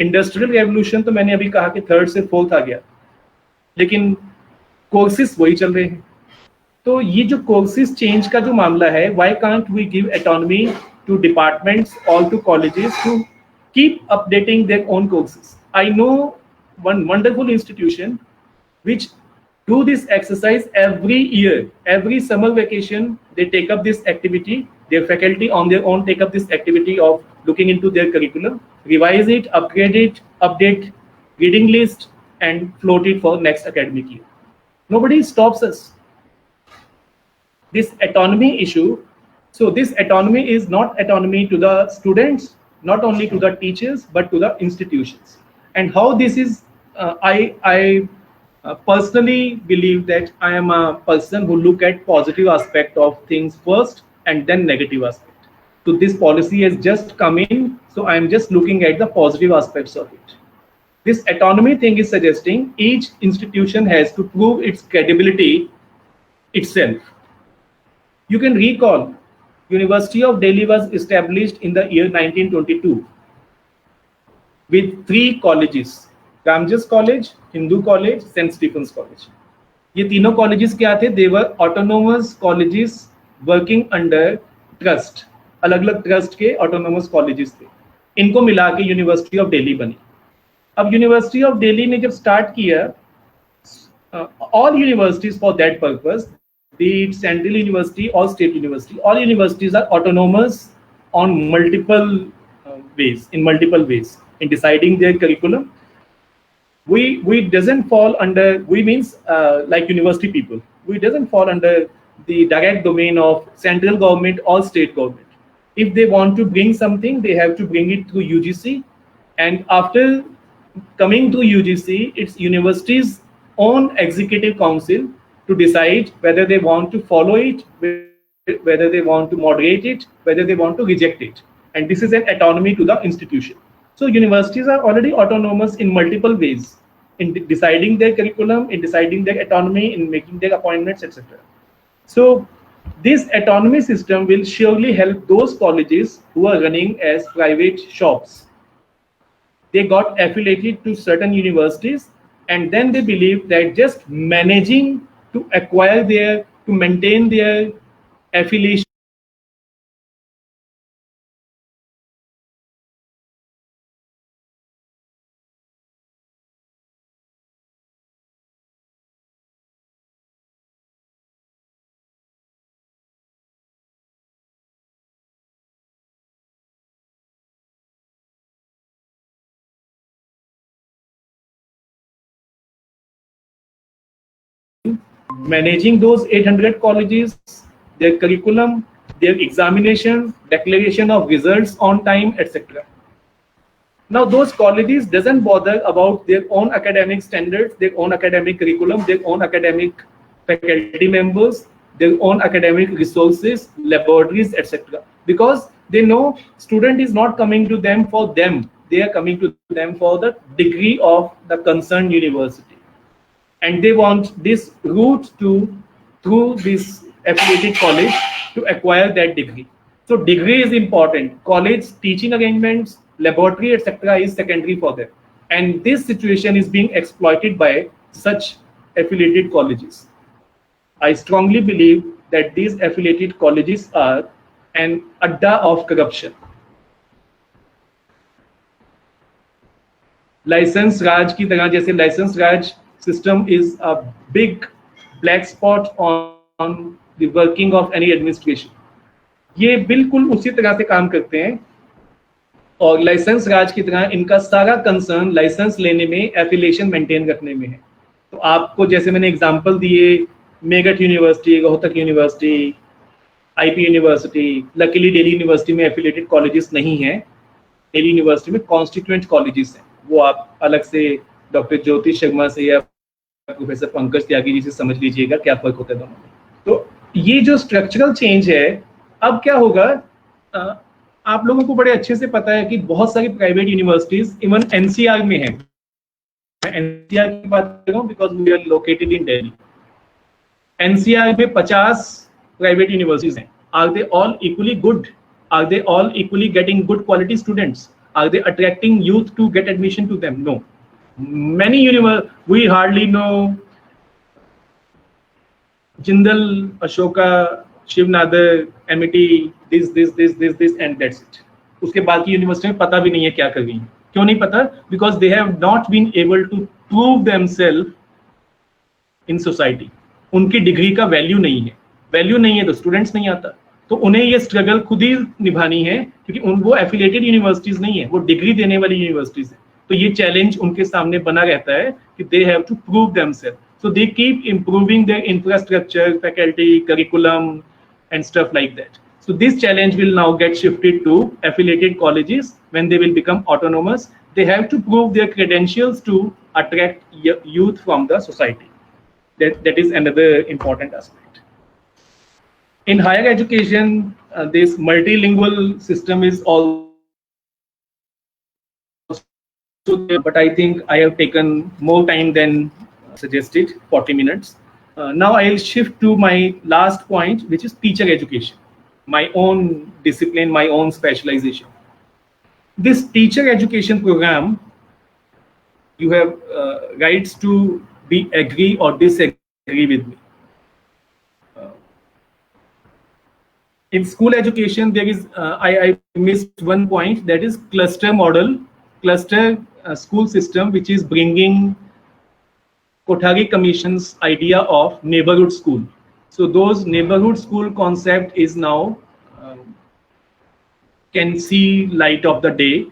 इंडस्ट्रियल रेवोल्यूशन तो मैंने अभी कहा कि 3rd से 4th आ गया, लेकिन कोर्सेज वही चल रहे हैं. तो ये जो कोर्सेज चेंज का जो मामला है, why can't we give autonomy to departments और to colleges to keep updating their own courses. I know one wonderful institution which do this exercise every year. Every summer vacation they take up this activity, their faculty on their own take up this activity of looking into their curriculum, revise it, upgrade it, update reading list, and float it for next academic year. Nobody stops us. This autonomy issue, so this autonomy is not autonomy to the students, not only to the teachers, but to the institutions. And how this is, I personally believe that I am a person who look at positive aspect of things first and then negative aspect. So this policy has just come in, so I am just looking at the positive aspects of it. This autonomy thing is suggesting each institution has to prove its credibility itself. You can recall, University of Delhi was established in the year 1922 with 3 colleges. Ramjas College, Hindu College, St. Stephen's College. ये तीनों colleges क्या थे? They were autonomous colleges working under trust. अलग-अलग trust के autonomous colleges थे. इनको मिला के University of Delhi बनी. अब University of Delhi ने जब start किया, all universities for that purpose, be it Central University or State University, all universities are autonomous on multiple ways, in multiple ways in deciding their curriculum. We doesn't fall under, we means like university people, we doesn't fall under the direct domain of central government or state government. If they want to bring something, they have to bring it through UGC, and after coming to UGC, it's university's own executive council to decide whether they want to follow it, whether they want to moderate it, whether they want to reject it. And this is an autonomy to the institution. So universities are already autonomous in multiple ways, in deciding their curriculum, in deciding their autonomy, in making their appointments, etc. So this autonomy system will surely help those colleges who are running as private shops. They got affiliated to certain universities, and then they believe that just managing to acquire their, to maintain their affiliation, managing those 800 colleges, their curriculum, their examination, declaration of results on time, etc. Now those colleges doesn't bother about their own academic standards, their own academic curriculum, their own academic faculty members, their own academic resources, laboratories, etc. Because they know student is not coming to them for them, they are coming to them for the degree of the concerned university. And they want this route to, through this affiliated college, to acquire that degree. So degree is important. College teaching arrangements, laboratory, etc. is secondary for them. And this situation is being exploited by such affiliated colleges. I strongly believe that these affiliated colleges are an adda of corruption. Licence Raj की तरह, जैसे licence Raj system is a big black spot on the working of any administration, ये बिल्कुल उसी तरह से काम करते हैं। और लाइसेंस राज की तरह इनका सारा कंसर्न लाइसेंस लेने में, एफिलिएशन मेंटेन रखने में है। तो आपको जैसे मैंने एग्जांपल दिए, Meerut university, Rohtak university, IP university, luckily Delhi university में एफिलिएटेड कॉलेजेस नहीं हैं। दिल्ली यूनिवर्सिटी में कॉन्स्टिट्यूएंट कॉलेजेस हैं, वो आप अलग से डॉक्टर ज्योति शर्मा से या प्रोफेसर पंकज त्यागी जी से समझ लीजिएगा क्या फर्क होता है दोनों में। तो ये जो स्ट्रक्चरल चेंज है, अब क्या होगा, आप लोगों को बड़े अच्छे से पता है कि बहुत सारी प्राइवेट यूनिवर्सिटीज इवन एनसीआर में है। मैं एनसीआर की बात कर रहा हूँ because we are located in Delhi. NCR में 50 प्राइवेट यूनिवर्सिटीज हैं। Are they all equally good? Are they all equally getting good quality students? Are they attracting youth to get admission to them? No. Many we hardly know Jindal, Ashoka, Shiv Nadar, MET, this and that's it. उसके बाद की university में पता भी नहीं है क्या कर रही है। क्यों नहीं पता? Because they have not been able to prove themselves in society. उनकी डिग्री का वैल्यू नहीं है। वैल्यू नहीं है तो स्टूडेंट्स नहीं आता। तो उन्हें ये स्ट्रगल खुद ही निभानी है, क्योंकि वो एफिलिएटेड यूनिवर्सिटीज नहीं है, वो डिग्री देने वाली यूनिवर्सिटीज है। तो ये चैलेंज उनके सामने बना रहता है कि they have to prove themselves. So they keep improving their infrastructure, faculty, curriculum and stuff like that. So this challenge will now get shifted to affiliated colleges when they will become autonomous. They have to prove their credentials to attract youth from the society. That is another important aspect. In higher education, this multilingual system is also there, but I think I have taken more time than suggested, 40 minutes. Now I'll shift to my last point, which is teacher education. My own discipline, my own specialization. This teacher education program, you have rights to agree or disagree with me. In school education, there is, I missed one point, that is cluster model, cluster school system, which is bringing Kothari Commission's idea of neighborhood school. So those neighborhood school concept is now can see light of the day.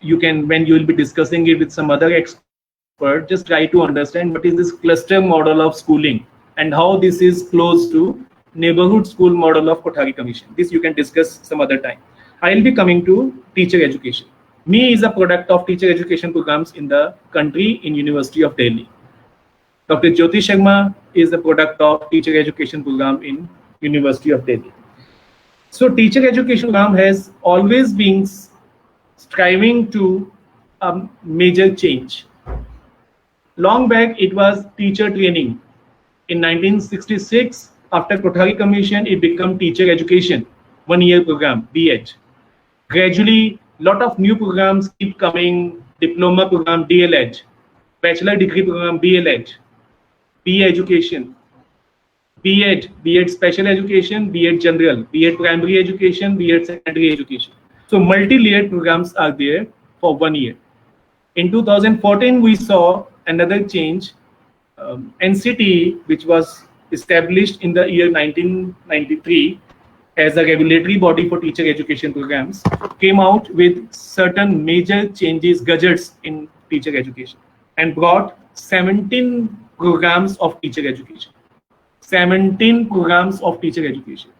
You can, when you will be discussing it with some other expert, just try to understand what is this cluster model of schooling and how this is close to neighborhood school model of Kothari Commission. This you can discuss some other time. I will be coming to teacher education. Me is a product of teacher education programs in the country in University of Delhi. Dr. Jyoti Sharma is the product of teacher education program in University of Delhi. So teacher education program has always been striving to a major change. Long back it was teacher training. In 1966, after Kothari Commission, it became teacher education, 1-year program, B.Ed. Gradually, lot of new programs keep coming, diploma program, DL.Ed, bachelor degree program, B.L.Ed, BA education, B.Ed, B.Ed special education, B.Ed general, B.Ed primary education, B.Ed secondary education. So multi-layered programs are there for 1 year. In 2014, we saw another change. NCT, which was established in the year 1993 as a regulatory body for teacher education programs, came out with certain major changes, gadgets in teacher education, and brought 17 programs of teacher education. 17 programs of teacher education.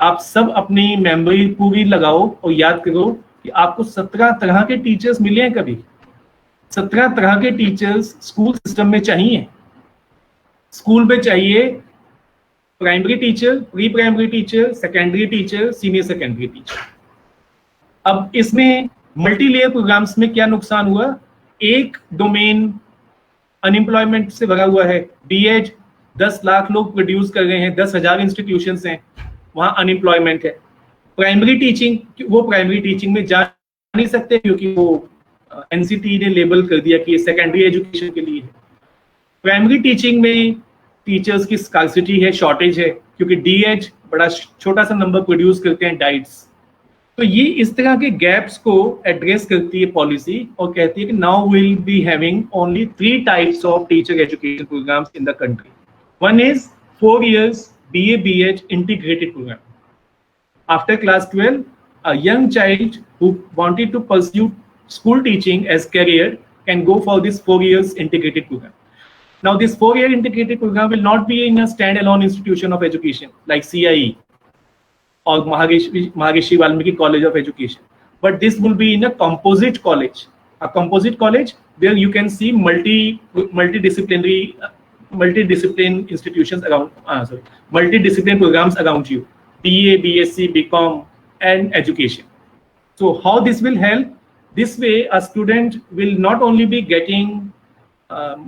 आप सब अपनी memory पूरी लगाओ और याद करो कि आपको 17 तरह के टीचर्स मिले हैं कभी। 17 तरह के टीचर्स स्कूल सिस्टम में चाहिए। स्कूल में चाहिए primary teacher, pre primary teacher, secondary teacher, senior secondary teacher. अब इसमें मल्टी लेयर प्रोग्राम्स में क्या नुकसान हुआ? एक डोमेन अनएम्प्लॉयमेंट से भरा हुआ है। B.Ed 10 लाख लोग प्रोड्यूस कर रहे हैं, 10,000 इंस्टीट्यूशंस हैं, वहां अनएम्प्लॉयमेंट है। प्राइमरी टीचिंग, वो प्राइमरी टीचिंग में जा नहीं सकते क्योंकि वो NCT ने लेबल कर दिया कि ये सेकेंडरी एजुकेशन के लिए है। प्राइमरी टीचिंग में टीचर्स की स्कार्सिटी है, शॉर्टेज है, क्योंकि डीएच बड़ा छोटा सा नंबर प्रोड्यूस करते हैं डाइट्स। तो ये इस तरह के गैप्स को एड्रेस करती है पॉलिसी और कहती है कि now will be having only 3 types of teacher education programs in the country. One is 4 years BA BH integrated program. After class 12, a young child who wanted to pursue school teaching as career can go for this 4 years integrated program. Now, this 4-year integrated program will not be in a standalone institution of education like CIE or Maharishi Valmiki College of Education, but this will be in a composite college. A composite college where you can see multidiscipline institutions around, multidiscipline programs around you, BA, BSc, BCom, and education. So how this will help? This way, a student will not only be getting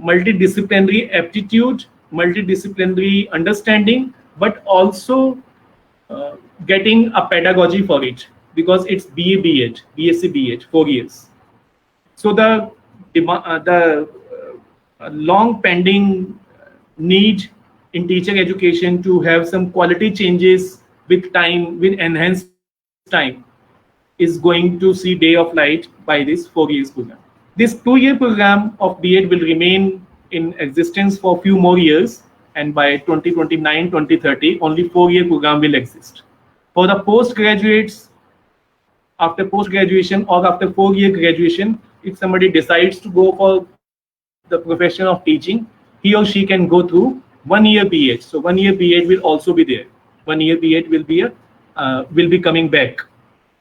multidisciplinary aptitude, multidisciplinary understanding, but also getting a pedagogy for it, because it's BA BH, BSc BH, 4 years. So the long pending need in teacher education to have some quality changes with time, with enhanced time, is going to see day of light by this 4 years program. This 2-year program of B.Ed will remain in existence for a few more years, and by 2029, 2030, only 4-year program will exist. For the postgraduates, after post-graduation or after 4-year graduation, if somebody decides to go for the profession of teaching, he or she can go through 1-year B.Ed. So 1-year B.Ed will also be there. 1-year B.Ed will be coming back.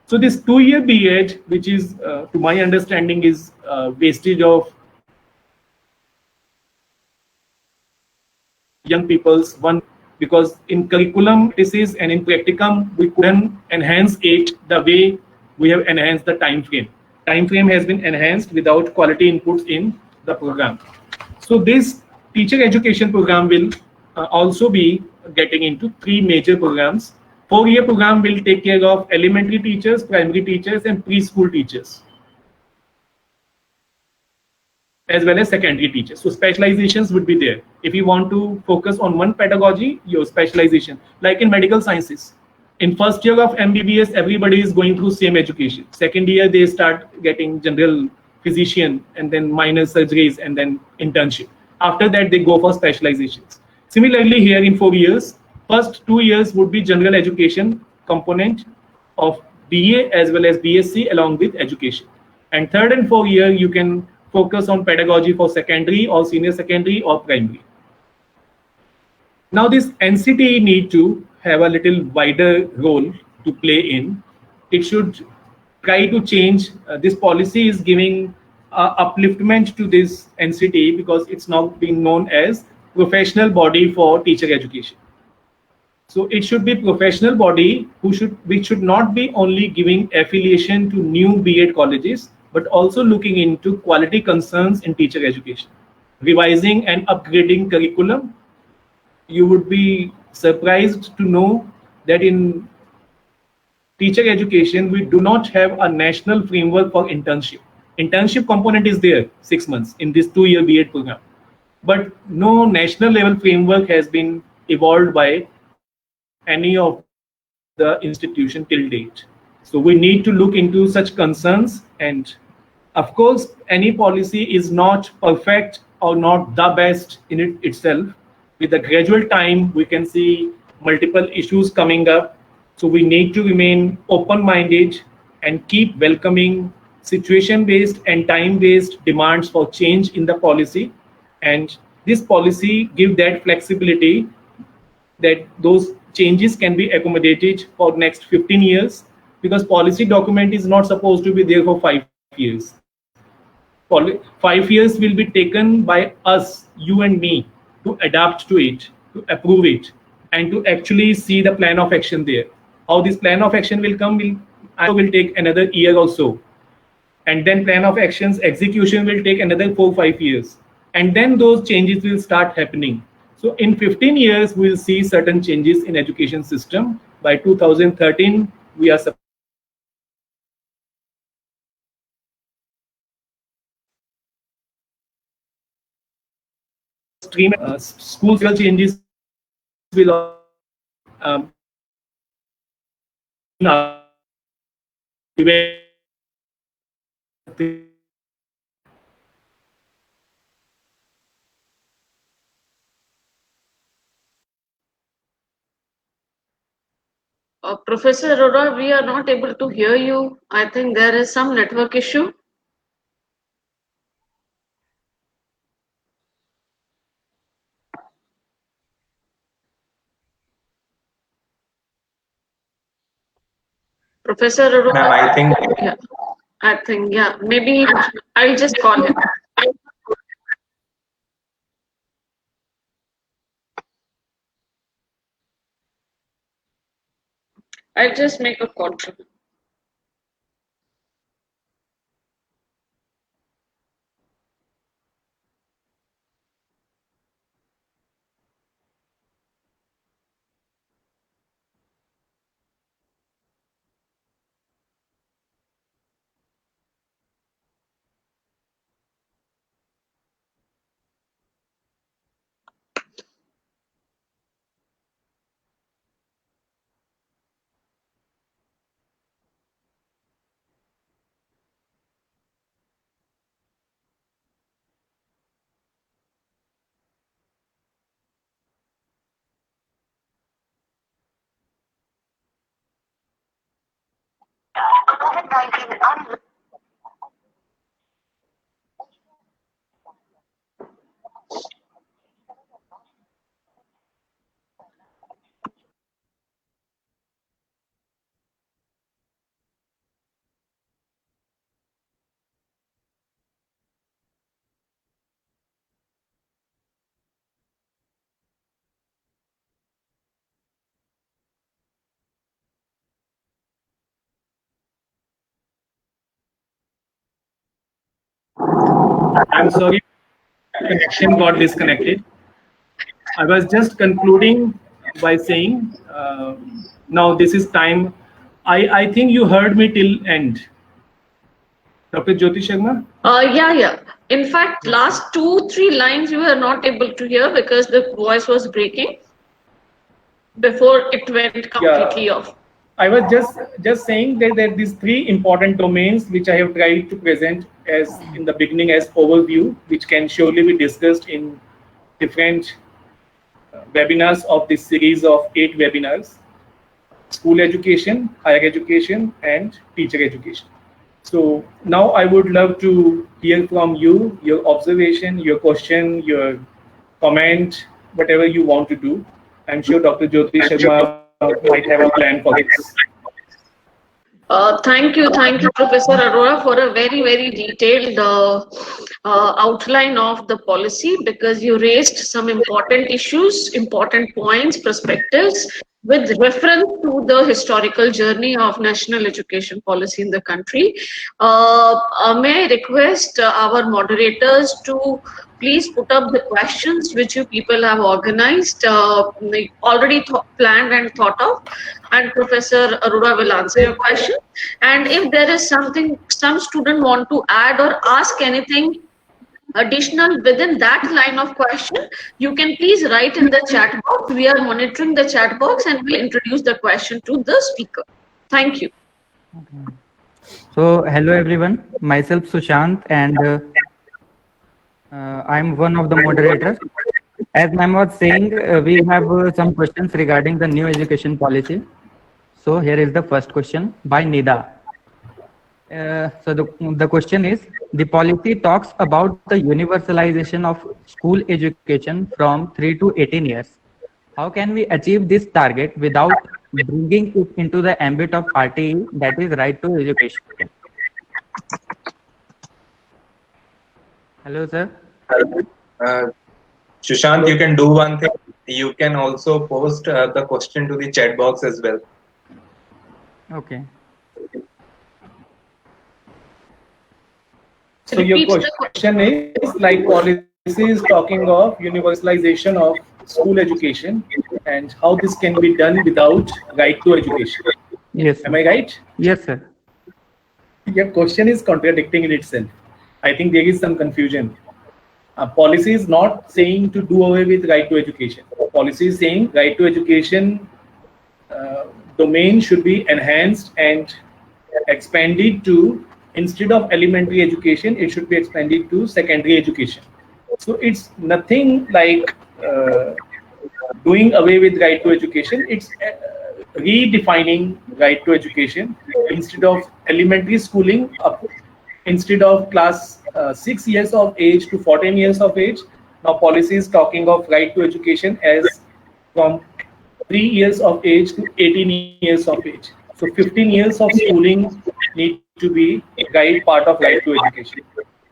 So this 2-year B.Ed, which is, to my understanding, is wastage of young people's one, because in curriculum thesis and in practicum we couldn't enhance it the way we have enhanced the time frame. Time frame has been enhanced without quality inputs in the program. So this teacher education program will also be getting into 3 major programs. 4-year program will take care of elementary teachers, primary teachers, and preschool teachers, as well as secondary teachers. So specializations would be there. If you want to focus on one pedagogy, your specialization, like in medical sciences. In first year of MBBS, everybody is going through same education. Second year, they start getting general physician and then minor surgeries and then internship. After that, they go for specializations. Similarly, here in 4 years, first 2 years would be general education component of BA as well as BSc along with education. And third and fourth year, you can focus on pedagogy for secondary or senior secondary or primary. Now this NCT need to have a little wider role to play in. It should try to change. This policy is giving upliftment to this NCT because it's now being known as professional body for teacher education. So it should be professional body which should not be only giving affiliation to new B.Ed colleges, but also looking into quality concerns in teacher education, revising and upgrading curriculum. You would be surprised to know that in teacher education, we do not have a national framework for internship. Internship component is there, 6 months in this 2-year B.Ed program, but no national level framework has been evolved by any of the institution till date. So we need to look into such concerns, and of course, any policy is not perfect or not the best in it itself. With the gradual time, we can see multiple issues coming up. So we need to remain open-minded and keep welcoming situation-based and time-based demands for change in the policy. And this policy gives that flexibility that those changes can be accommodated for next 15 years, because policy document is not supposed to be there for 5 years. 5 years will be taken by us, you and me, to adapt to it, to approve it, and to actually see the plan of action there. How this plan of action will come will take another year or so. And then plan of actions execution will take another 4-5 years. And then those changes will start happening. So in 15 years, we'll see certain changes in education system. By 2013, we are stream school changes will Professor Arora, we are not able to hear you. I think there is some network issue. Professor Arora. Ma'am, I think, yeah, maybe I'll just call him. I'll just make a call to him. I'm sorry, connection got disconnected. I was just concluding by saying, now this is time. I think you heard me till end. Dr. Jyoti Sharma? Yeah. In fact, last 2-3 lines we were not able to hear because the voice was breaking before it went completely off. I was just saying that these 3 important domains which I have tried to present as in the beginning as overview, which can surely be discussed in different webinars of this series of 8 webinars: school education, higher education, and teacher education. So now I would love to hear from you, your observation, your question, your comment, whatever you want to do. I'm sure Dr. Jyoti Sharma might have a plan for this. Thank you, Professor Arora, for a very, very detailed outline of the policy, because you raised some important issues, important points, perspectives with reference to the historical journey of national education policy in the country. May I request our moderators to please put up the questions which you people have organized, already planned and thought of, and Professor Arora will answer your question. And if there is something some student want to add or ask anything additional within that line of question, you can please write in the chat box. We are monitoring the chat box and we'll introduce the question to the speaker. Thank you. Okay. So, hello everyone, myself Sushant, and I'm one of the moderators. As ma'am was saying, we have some questions regarding the new education policy. So here is the first question by Nida. So the question is, the policy talks about the universalization of school education from 3 to 18 years. How can we achieve this target without bringing it into the ambit of RTE, that is right to education? Hello, sir. Sushant, you can do one thing. You can also post the question to the chat box as well. Okay. So your question is, like, policy is talking of universalization of school education and how this can be done without right to education. Yes. Am I right? Yes, sir. Your question is contradicting in itself. I think there is some confusion. Policy is not saying to do away with right to education. Policy is saying right to education domain should be enhanced and expanded to, instead of elementary education, it should be expanded to secondary education. So it's nothing like doing away with right to education. It's redefining right to education. Instead of elementary schooling, instead of class 6 years of age to 14 years of age, now policy is talking of right to education as from 3 years of age to 18 years of age. So 15 years of schooling need to be right part of right to education.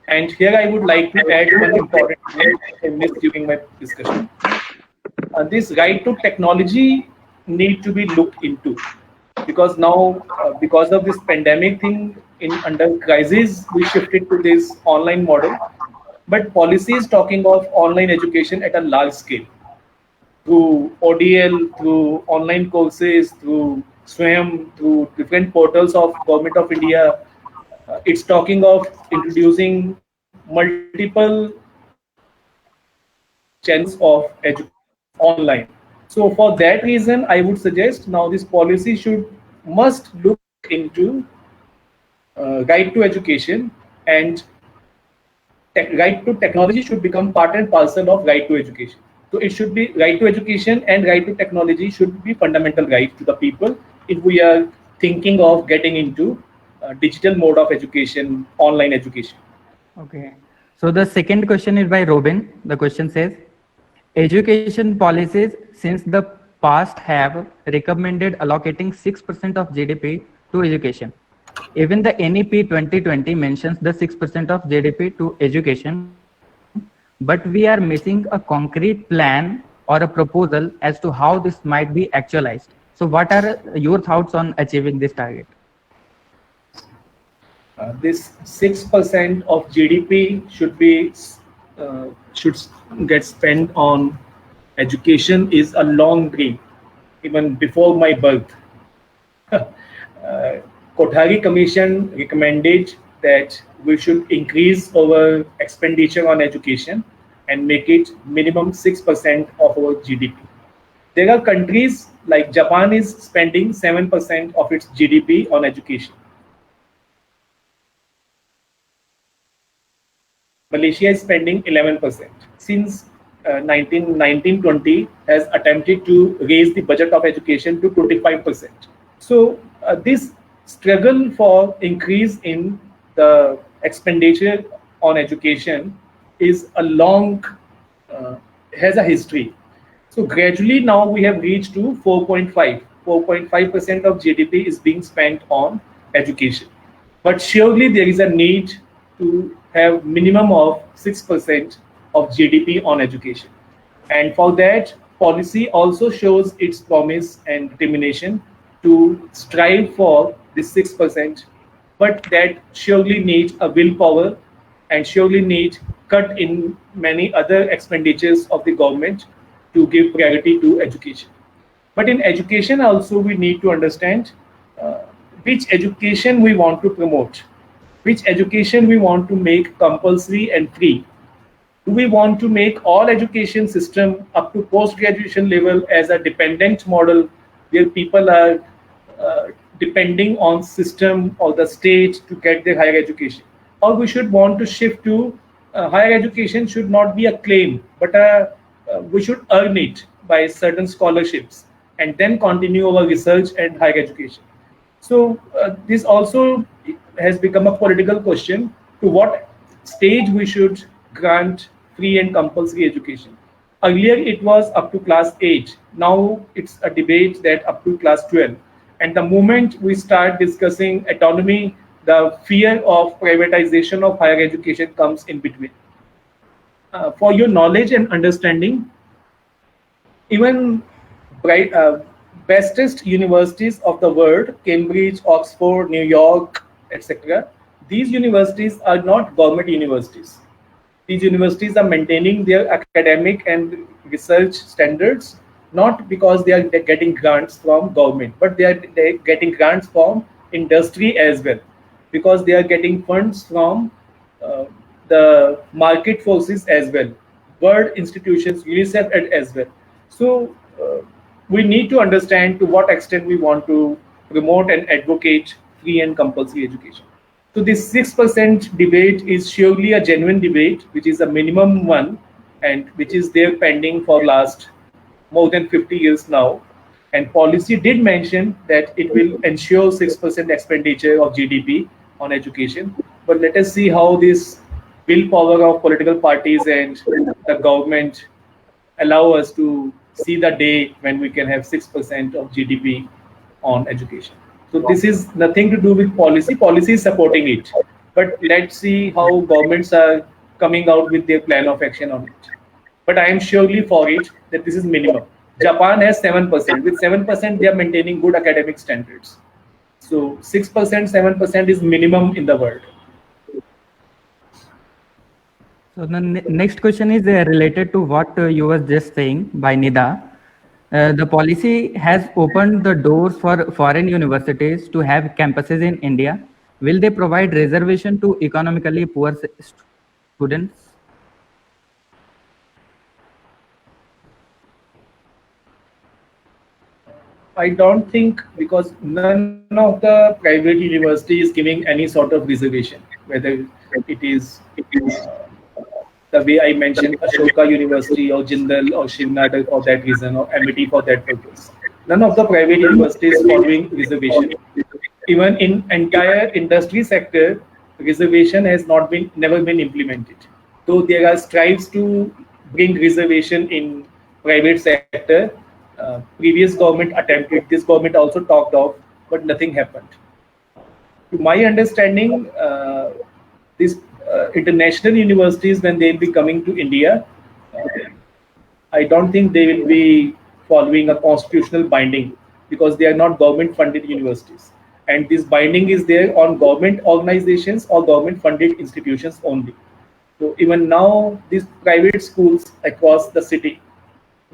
And here I would like to add one important point I missed during my discussion. This right to technology need to be looked into, because now because of this pandemic thing, in under crisis we shifted to this online model, but policy is talking of online education at a large scale through ODL, through online courses, through SWAYAM, through different portals of Government of India. It's talking of introducing multiple channels of education online. So for that reason, I would suggest now this policy must look into right to education, and right to technology should become part and parcel of right to education. So it should be right to education and right to technology should be fundamental right to the people if we are thinking of getting into digital mode of education, online education. Okay. So the second question is by Robin. The question says, education policies since the past have recommended allocating 6% of GDP to education. Even the NEP 2020 mentions the 6% of GDP to education, but we are missing a concrete plan or a proposal as to how this might be actualized. So what are your thoughts on achieving this target? This 6% of GDP should get spent on education is a long dream, even before my birth. Kothari Commission recommended that we should increase our expenditure on education and make it minimum 6% of our GDP. There are countries like Japan is spending 7% of its GDP on education. Malaysia is spending 11%. Since 1920 has attempted to raise the budget of education to 25%. So this struggle for increase in the expenditure on education is a long, has a history. So gradually now we have reached to 4.5% of GDP is being spent on education. But surely there is a need to have minimum of 6% of GDP on education. And for that, policy also shows its promise and determination to strive for this 6%, but that surely needs a willpower and surely needs cut in many other expenditures of the government to give priority to education. But in education also we need to understand which education we want to promote, which education we want to make compulsory and free. Do we want to make all education system up to post-graduation level as a dependent model where people are depending on system or the state to get their higher education? Or we should want to shift to higher education should not be a claim, but we should earn it by certain scholarships and then continue our research and higher education. So this also has become a political question to what stage we should grant free and compulsory education. Earlier it was up to class 8. Now it's a debate that up to class 12. And the moment we start discussing autonomy, the fear of privatization of higher education comes in between. For your knowledge and understanding, even bestest universities of the world, Cambridge, Oxford, New York, etc., these universities are not government universities. These universities are maintaining their academic and research standards, not because they are getting grants from government, but they are getting grants from industry as well, because they are getting funds from the market forces as well, world institutions, UNICEF as well. So we need to understand to what extent we want to promote and advocate free and compulsory education. So this 6% debate is surely a genuine debate, which is a minimum one, and which is there pending for last more than 50 years now. And policy did mention that it will ensure 6% expenditure of GDP on education. But let us see how this willpower of political parties and the government allow us to see the day when we can have 6% of GDP on education. So this is nothing to do with policy. Policy is supporting it. But let's see how governments are coming out with their plan of action on it. But I am surely for it that this is minimum. Japan has 7%. With 7%, they are maintaining good academic standards. So 6%, 7% is minimum in the world. So the next question is related to what you were just saying by Nida. The policy has opened the doors for foreign universities to have campuses in India. Will they provide reservation to economically poor students? I don't think, because none of the private university is giving any sort of reservation, whether it is the way I mentioned Ashoka University or Jindal or Shivnagar for that reason, or MIT for that purpose. None of the private universities following reservation. Even in entire industry sector, reservation has never been implemented. Though there are strives to bring reservation in private sector. Previous government attempted, this government also talked of, but nothing happened. To my understanding, these international universities, when they will be coming to India, I don't think they will be following a constitutional binding, because they are not government funded universities. And this binding is there on government organizations or government funded institutions only. So even now, these private schools across the city,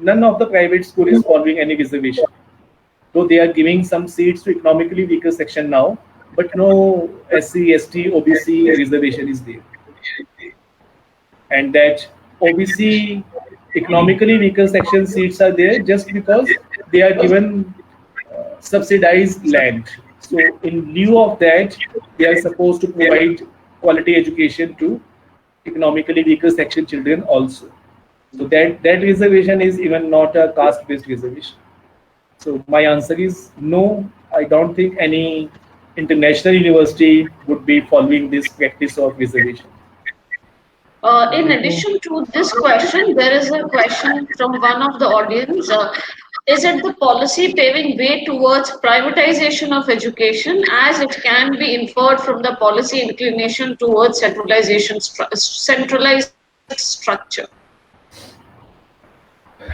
none of the private school is following any reservation. Though they are giving some seats to economically weaker section now, but no SC, ST, OBC reservation is there. And that OBC economically weaker section seats are there just because they are given subsidized land. So in lieu of that, they are supposed to provide quality education to economically weaker section children also. So that reservation is even not a caste-based reservation. So my answer is no. I don't think any international university would be following this practice of reservation. In addition to this question, there is a question from one of the audience. Is it the policy paving way towards privatization of education, as it can be inferred from the policy inclination towards centralized structure?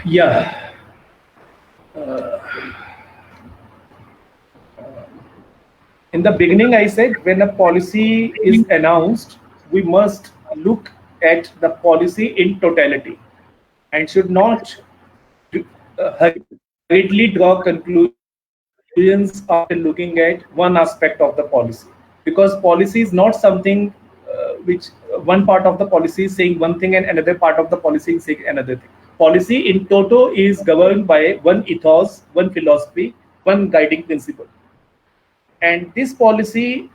Yeah. In the beginning, I said when a policy is announced, we must look at the policy in totality and should not hurriedly draw conclusions after looking at one aspect of the policy. Because policy is not something which one part of the policy is saying one thing and another part of the policy is saying another thing. Policy in toto is governed by one ethos, one philosophy, one guiding principle. And this policy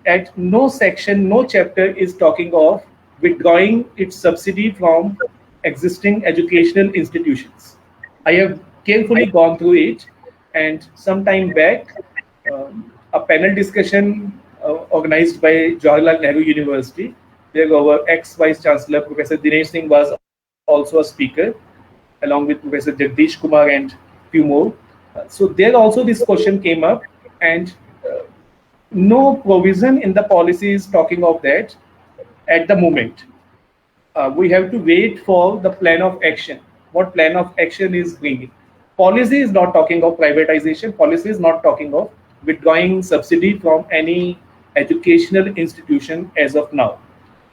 at no section, no chapter is talking of withdrawing its subsidy from existing educational institutions. I have carefully gone through it, and some time back, a panel discussion organized by Jawaharlal Nehru University, where our ex-Vice Chancellor, Professor Dinesh Singh, was also a speaker, along with Professor Jagdish Kumar and few more. So there also this question came up, and no provision in the policy is talking of that at the moment. We have to wait for the plan of action. What plan of action is bringing? Policy is not talking of privatization. Policy is not talking of withdrawing subsidy from any educational institution as of now.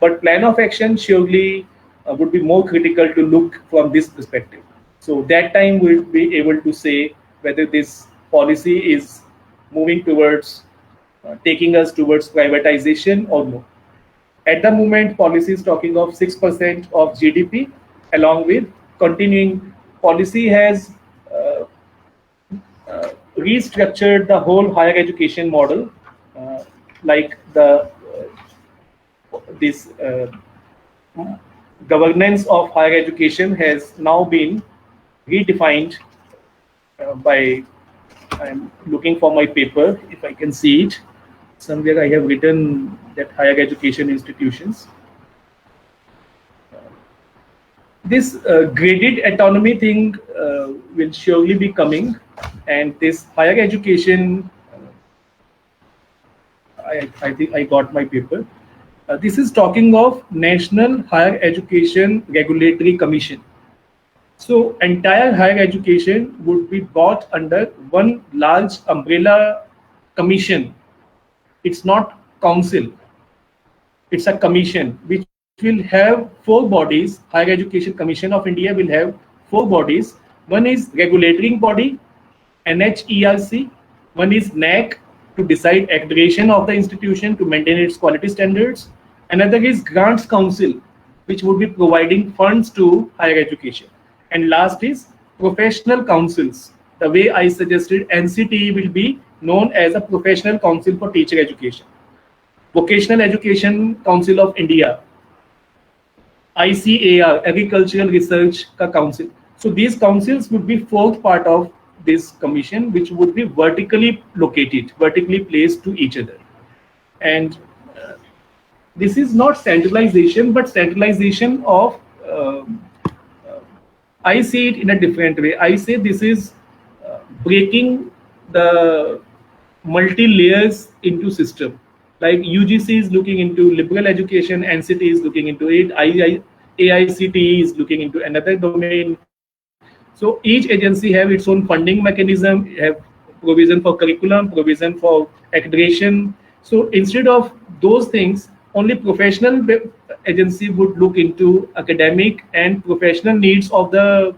But plan of action surely would be more critical to look from this perspective. So that time we'll be able to say whether this policy is moving towards taking us towards privatization or no. At the moment, policy is talking of 6% of GDP, along with continuing policy has restructured the whole higher education model, like the this governance of higher education has now been redefined by, I'm looking for my paper, if I can see it. Somewhere I have written that higher education institutions. This graded autonomy thing will surely be coming, and this higher education, I think I got my paper. This is talking of National Higher Education Regulatory Commission. So entire higher education would be brought under one large umbrella commission. It's not council, it's a commission which will have 4 bodies. Higher Education Commission of India will have 4 bodies. One is regulatory body, NHERC. One is NAC, to decide accreditation of the institution to maintain its quality standards. Another is Grants Council, which would be providing funds to higher education. And last is professional councils. The way I suggested, NCTE will be known as a professional council for teacher education. Vocational Education Council of India, ICAR, Agricultural Research Council. So these councils would be 4th part of this commission, which would be vertically located, vertically placed to each other. And this is not centralization, but centralization of, I see it in a different way. I say this is breaking the multi-layers into system. Like UGC is looking into liberal education, NCT is looking into it, AICTE is looking into another domain. So each agency have its own funding mechanism, have provision for curriculum, provision for accreditation. So instead of those things, only professional agency would look into academic and professional needs of the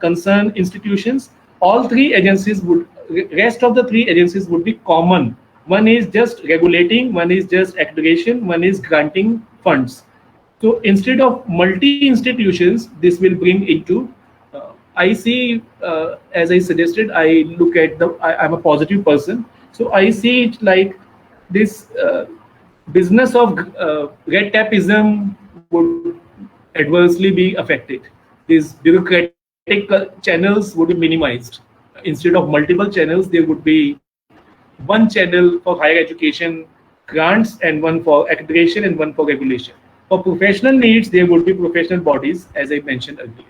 concerned institutions. All 3 agencies would, rest of the 3 agencies would be common. One is just regulating, one is just accreditation, one is granting funds. So instead of multi-institutions, this will bring into, I see, as I suggested, I look at the, I'm a positive person. So I see it like this business of red tapeism would adversely be affected. These bureaucratic channels would be minimized. Instead of multiple channels, there would be one channel for higher education grants and one for accreditation and one for regulation. For professional needs, there would be professional bodies, as I mentioned earlier.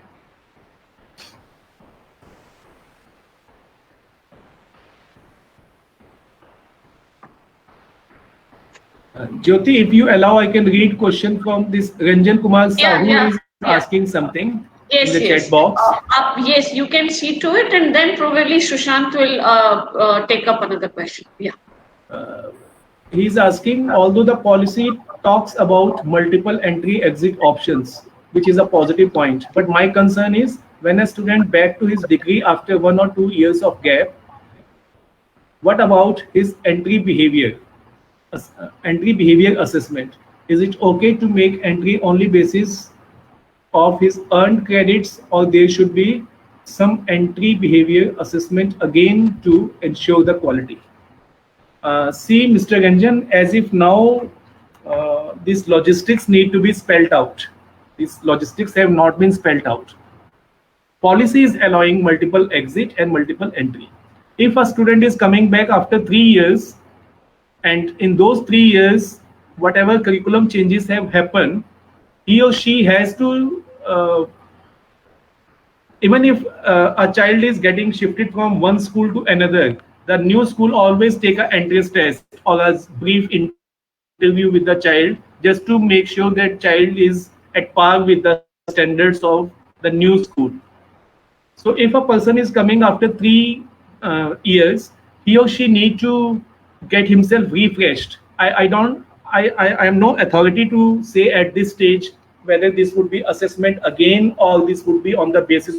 Jyoti, if you allow, I can read question from this Ranjan Kumar Sahu, who is asking something in the chat box. Yes, you can see to it, and then probably Sushant will take up another question. Yeah. He's asking, although the policy talks about multiple entry-exit options, which is a positive point, but my concern is when a student back to his degree after 1 or 2 years of gap, what about his entry behavior assessment? Is it okay to make entry only basis of his earned credits, or there should be some entry behavior assessment again to ensure the quality? See, Mr. Ranjan, as if now these logistics need to be spelled out. These logistics have not been spelled out. Policy is allowing multiple exit and multiple entry. If a student is coming back after 3 years, and in those 3 years, whatever curriculum changes have happened, he or she has to, even if a child is getting shifted from one school to another, the new school always take an entrance test or a brief interview with the child, just to make sure that child is at par with the standards of the new school. So if a person is coming after 3 years, he or she need to get himself refreshed. I am no authority to say at this stage whether this would be assessment again or this would be on the basis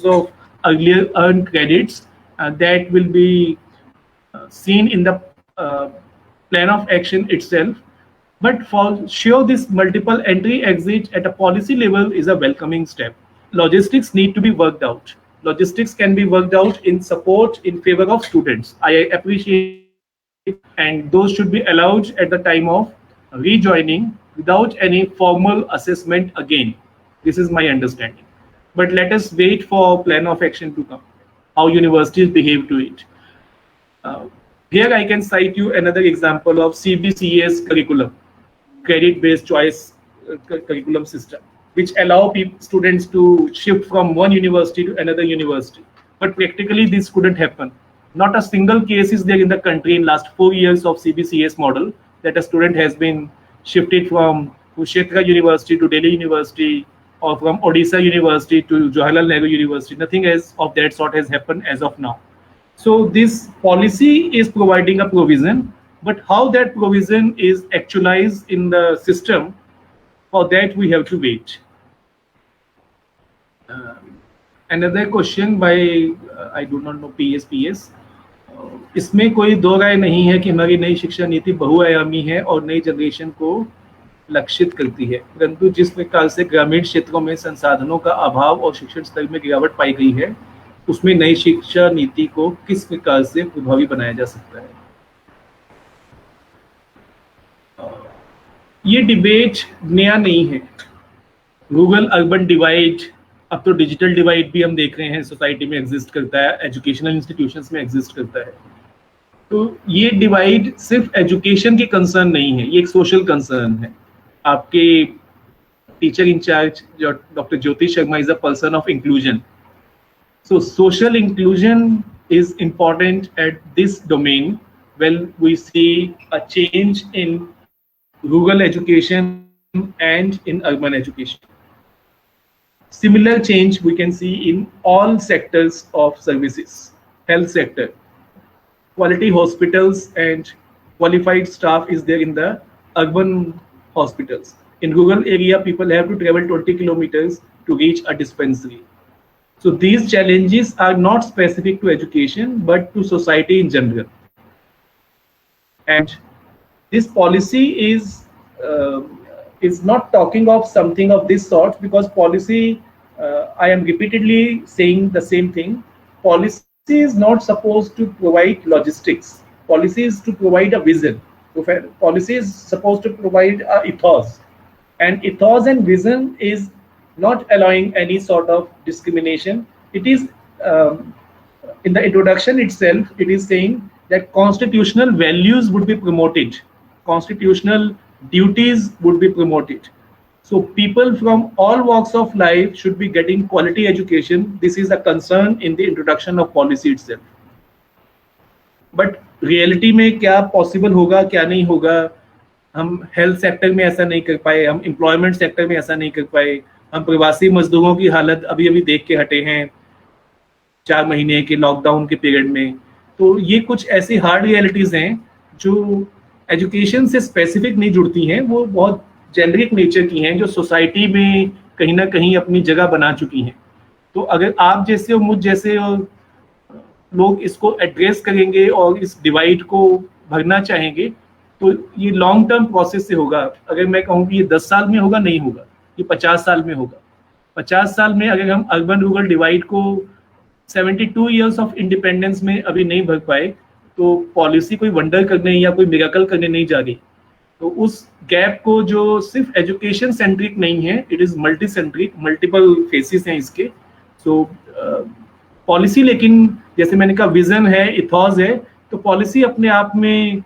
of earlier earned credits. That will be seen in the plan of action itself. But for sure, this multiple entry exit at a policy level is a welcoming step. Logistics need to be worked out. Logistics can be worked out in support in favor of students. I appreciate, and those should be allowed at the time of rejoining without any formal assessment again. This is my understanding. But let us wait for plan of action to come, how universities behave to it. Here I can cite you another example of CBCS curriculum, credit-based choice curriculum system, which allow students to shift from one university to another university. But practically this couldn't happen. Not a single case is there in the country in last 4 years of CBCS model that a student has been shifted from Kurukshetra University to Delhi University or from Odisha University to Jawaharlal Nehru University. Nothing else of that sort has happened as of now. So this policy is providing a provision, but how that provision is actualized in the system, for that we have to wait. Another question by I do not know PS. इसमें कोई दो राय नहीं है कि हमारी नई शिक्षा नीति बहुआयामी है और नई जनरेशन को लक्षित करती है, परंतु जिस प्रकार से ग्रामीण क्षेत्रों में संसाधनों का अभाव और शिक्षण स्तर में गिरावट पाई गई है, उसमें नई शिक्षा नीति को किस प्रकार से प्रभावी बनाया जा सकता है। ये डिबेट नया नहीं है। रूरल अर्बन डिवाइड, अब तो डिजिटल डिवाइड भी हम देख रहे हैं सोसाइटी में एग्जिस्ट करता है, एजुकेशनल इंस्टीट्यूशंस में एग्जिस्ट करता है। तो ये डिवाइड सिर्फ एजुकेशन की कंसर्न नहीं है, ये एक सोशल कंसर्न है। आपके teacher in charge doctor Jyoti Sharma is a person of inclusion, so social inclusion is important at this domain when we see a change in rural education and in urban education. Similar change we can see in all sectors of services. Health sector, quality hospitals and qualified staff is there in the urban hospitals. In rural area, people have to travel 20 kilometers to reach a dispensary. So these challenges are not specific to education, but to society in general. And this policy is not talking of something of this sort, because policy, I am repeatedly saying the same thing. Policy is not supposed to provide logistics. Policy is to provide a vision. Policy is supposed to provide a ethos. And ethos and vision is not allowing any sort of discrimination. It is in the introduction itself, it is saying that constitutional values would be promoted, constitutional duties would be promoted. So people from all walks of life should be getting quality education. This is a concern in the introduction of policy itself. But reality में क्या possible होगा, क्या नहीं होगा, हम health sector में ऐसा नहीं कर पाए, हम एम्प्लॉयमेंट सेक्टर में ऐसा नहीं कर पाए, हम प्रवासी मजदूरों की हालत अभी अभी देख के हटे हैं 4 महीने के लॉकडाउन के पीरियड में। तो ये कुछ ऐसी हार्ड रियलिटीज हैं जो एजुकेशन से स्पेसिफिक नहीं जुड़ती हैं, वो बहुत जेनरिक नेचर की हैं, जो सोसाइटी में कहीं ना कहीं अपनी जगह बना चुकी हैं। तो अगर आप जैसे और मुझ जैसे लोग इसको एड्रेस करेंगे और इस डिवाइड को भरना चाहेंगे, तो ये लॉन्ग टर्म प्रोसेस से होगा। अगर मैं कहूँ कि ये 10 साल में होगा, नहीं होगा, ये 50 साल में होगा। 50 साल में अगर हम अर्बन रूरल डिवाइड को 72 इयर्स ऑफ इंडिपेंडेंस में अभी नहीं भर पाए, तो पॉलिसी कोई वंडर करने या कोई मिरेकल करने नहीं जा रही। तो उस गैप को, जो सिर्फ एजुकेशन सेंट्रिक नहीं है, it is multi centric, multiple faces हैं इसके। सो पॉलिसी, लेकिन जैसे मैंने कहा विजन है, इथॉस है, तो पॉलिसी अपने आप में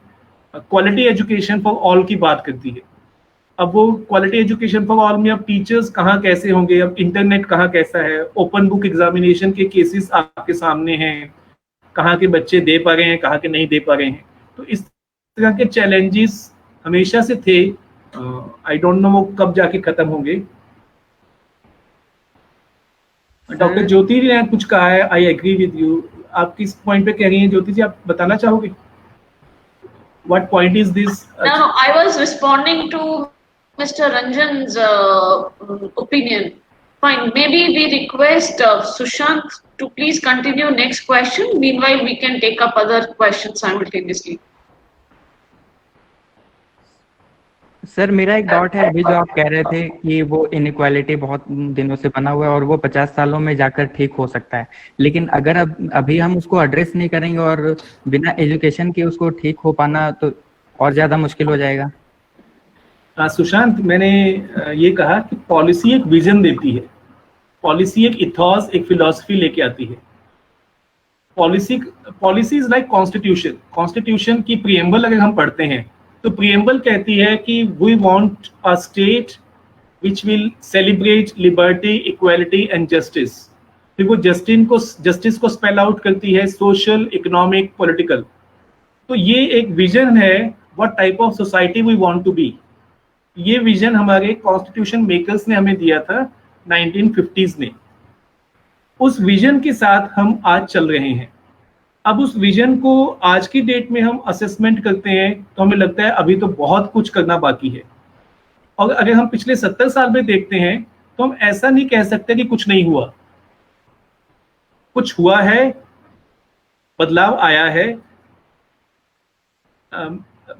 क्वालिटी एजुकेशन फॉर ऑल की बात करती है। अब वो क्वालिटी एजुकेशन फॉर ऑल में अब टीचर्स कहाँ कैसे होंगे, अब इंटरनेट कहाँ कैसा है, ओपन बुक एग्जामिनेशन के केसेस आपके सामने हैं, कहाँ के बच्चे दे पा रहे हैं, कहाँ के नहीं दे पा रहे हैं। तो इस तरह के चैलेंजेस हमेशा से थे। आई डोंट नो वो कब जाके खत्म होंगे। डॉक्टर ज्योति जी ने कुछ कहा है, आई एग्री विद यू। आप किस पॉइंट पे कह रही हैं ज्योति जी, आप बताना चाहोगे? What point is this? No, I was responding to Mr. Ranjan's opinion. Fine. Maybe we request Sushant to please continue next question. Meanwhile, we can take up other questions simultaneously. Sir मेरा एक doubt है, अभी जो आप कह रहे थे कि वो इनइक्वालिटी बहुत दिनों से बना हुआ है और वो 50 सालों में जाकर ठीक हो सकता है, लेकिन अगर अभी हम उसको एड्रेस नहीं करेंगे और बिना एजुकेशन के उसको ठीक हो पाना तो और ज्यादा मुश्किल हो जाएगा। सुशांत, मैंने ये कहा कि पॉलिसी एक विजन देती है, पॉलिसी एक इथॉस, एक फिलॉसफी लेके आती है। Policy is like constitution. Constitution की प्रिएम्बल अगर हम पढ़ते हैं तो प्रिएम्बल कहती है कि we want a state which will celebrate liberty, equality and justice. फिर वो जस्टिस को स्पेल आउट करती है, सोशल, इकोनॉमिक, पॉलिटिकल। तो ये एक विजन है, what type of society we want to be. ये विजन हमारे कॉन्स्टिट्यूशन मेकर्स ने हमें दिया था 1950s में। उस विजन के साथ हम आज चल रहे हैं। अब उस विजन को आज की डेट में हम असेसमेंट करते हैं तो हमें लगता है अभी तो बहुत कुछ करना बाकी है। और अगर हम पिछले 70 साल में देखते हैं तो हम ऐसा नहीं कह सकते कि कुछ नहीं हुआ। कुछ हुआ है, बदलाव आया है।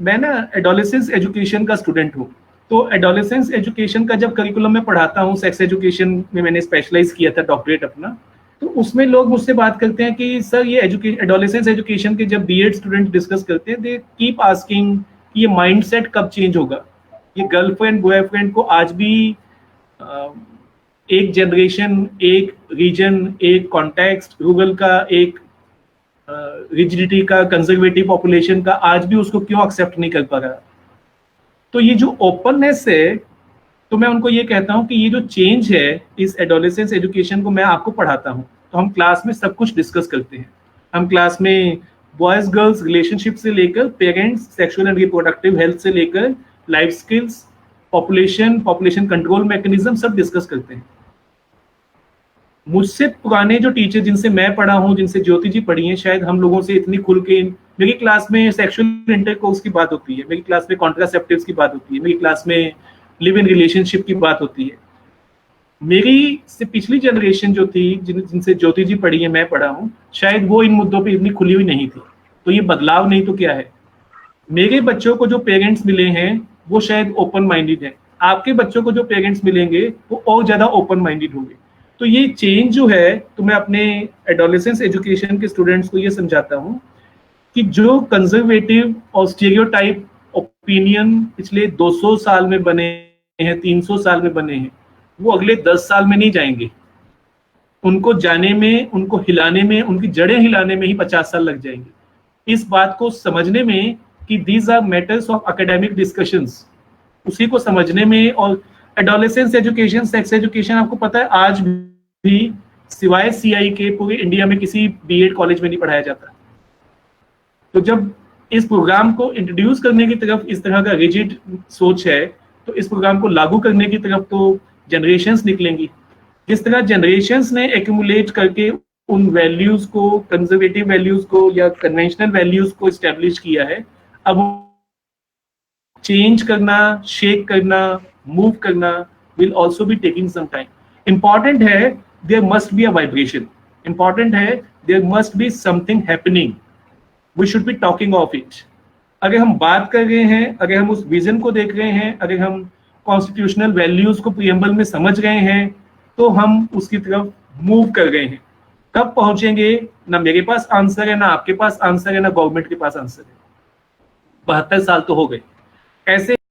मैं ना एडोलेसेंस एजुकेशन का स्टूडेंट हूँ, तो एडोलेसेंस एजुकेशन का जब करिकुलम में पढ़ाता हूँ, सेक्स एजुकेशन में मैंने स्पेशलाइज किया था, डॉक्टरेट अपना, तो उसमें लोग मुझसे बात करते हैं कि सर ये एडोलेसेंस एजुकेशन के जब बीएड स्टूडेंट डिस्कस करते हैं, दे कीप आस्किंग कि ये माइंडसेट कब चेंज होगा। ये गर्लफ्रेंड बॉयफ्रेंड को आज भी एक जनरेशन, एक रीजन, एक कॉन्टेक्स्ट, रूरल का, एक रिजिडिटी का, कंजर्वेटिव पॉपुलेशन का, आज भी उसको क्यों एक्सेप्ट नहीं कर पा रहा। तो ये जो ओपननेस है, तो मैं उनको ये कहता हूँ कि ये जो चेंज है इस एडोलेसेंस एजुकेशन को मैं आपको पढ़ाता हूँ, तो हम क्लास में सब कुछ डिस्कस करते हैं। हम क्लास में बॉयज गर्ल्स रिलेशनशिप से लेकर parents, sexual and reproductive health से लेकर life skills, population control mechanism सब डिस्कस करते हैं। मुझसे पुराने जो टीचर जिनसे मैं पढ़ा हूँ, जिनसे ज्योति जी पढ़ी हैं, शायद हम लोगों से इतनी खुल के, मेरी क्लास में सेक्सुअल इंटरकोर्स की बात होती है, मेरी क्लास में कॉन्ट्रासेप्टिव्स की बात होती है, मेरी क्लास में लिव इन रिलेशनशिप की बात होती है। मेरी से पिछली जनरेशन जो थी, जिनसे ज्योति जी पढ़ी है, मैं पढ़ा हूँ, शायद वो इन मुद्दों पे इतनी खुली हुई नहीं थी। तो ये बदलाव नहीं तो क्या है। मेरे बच्चों को जो पेरेंट्स मिले हैं वो शायद ओपन माइंडेड है, आपके बच्चों को जो पेरेंट्स मिलेंगे वो और ज्यादा ओपन माइंडेड होंगे। तो ये चेंज जो है, तो मैं अपने एडोलेसेंस एजुकेशन के स्टूडेंट्स को ये समझाता हूँ कि जो कंजर्वेटिव और स्टीरियोटाइप ओपिनियन पिछले 200 साल में बने हैं, 300 साल में बने हैं, वो अगले 10 साल में नहीं जाएंगे। उनको जाने में, उनको हिलाने में, उनकी जड़ें हिलाने में ही 50 साल लग जाएंगे। इस बात को समझने में कि these are matters of academic discussions, उसी को समझने में। और एडोलेसेंस एजुकेशन, सेक्स एजुकेशन, आपको पता है आज भी सिवाय सीआई के पूरे इंडिया में किसी बीएड कॉलेज में नहीं पढ़ाया जाता। तो जब इस प्रोग्राम को इंट्रोड्यूस करने की तरफ इस तरह का रिजिड सोच है, तो इस प्रोग्राम को लागू करने की तरफ तो जनरेशंस निकलेंगी। जिस तरह जनरेशंस ने एक्यूमुलेट करके उन वैल्यूज को, कंजर्वेटिव वैल्यूज को या कन्वेंशनल वैल्यूज को एस्टेब्लिश किया है, अब चेंज करना, शेक करना, मूव करना will also be taking some time. Important है there must be a vibration, important है there must be something happening, we should be talking of it. अगर हम बात कर रहे हैं, अगर हम उस विजन को देख रहे हैं, अगर हम कॉन्स्टिट्यूशनल वैल्यूज को प्रीएम्बल में समझ रहे हैं, तो हम उसकी तरफ मूव कर रहे हैं। कब पहुंचेंगे, ना मेरे पास आंसर है, ना आपके पास आंसर है, ना गवर्नमेंट के पास आंसर है। 72 साल तो हो गए ऐसे।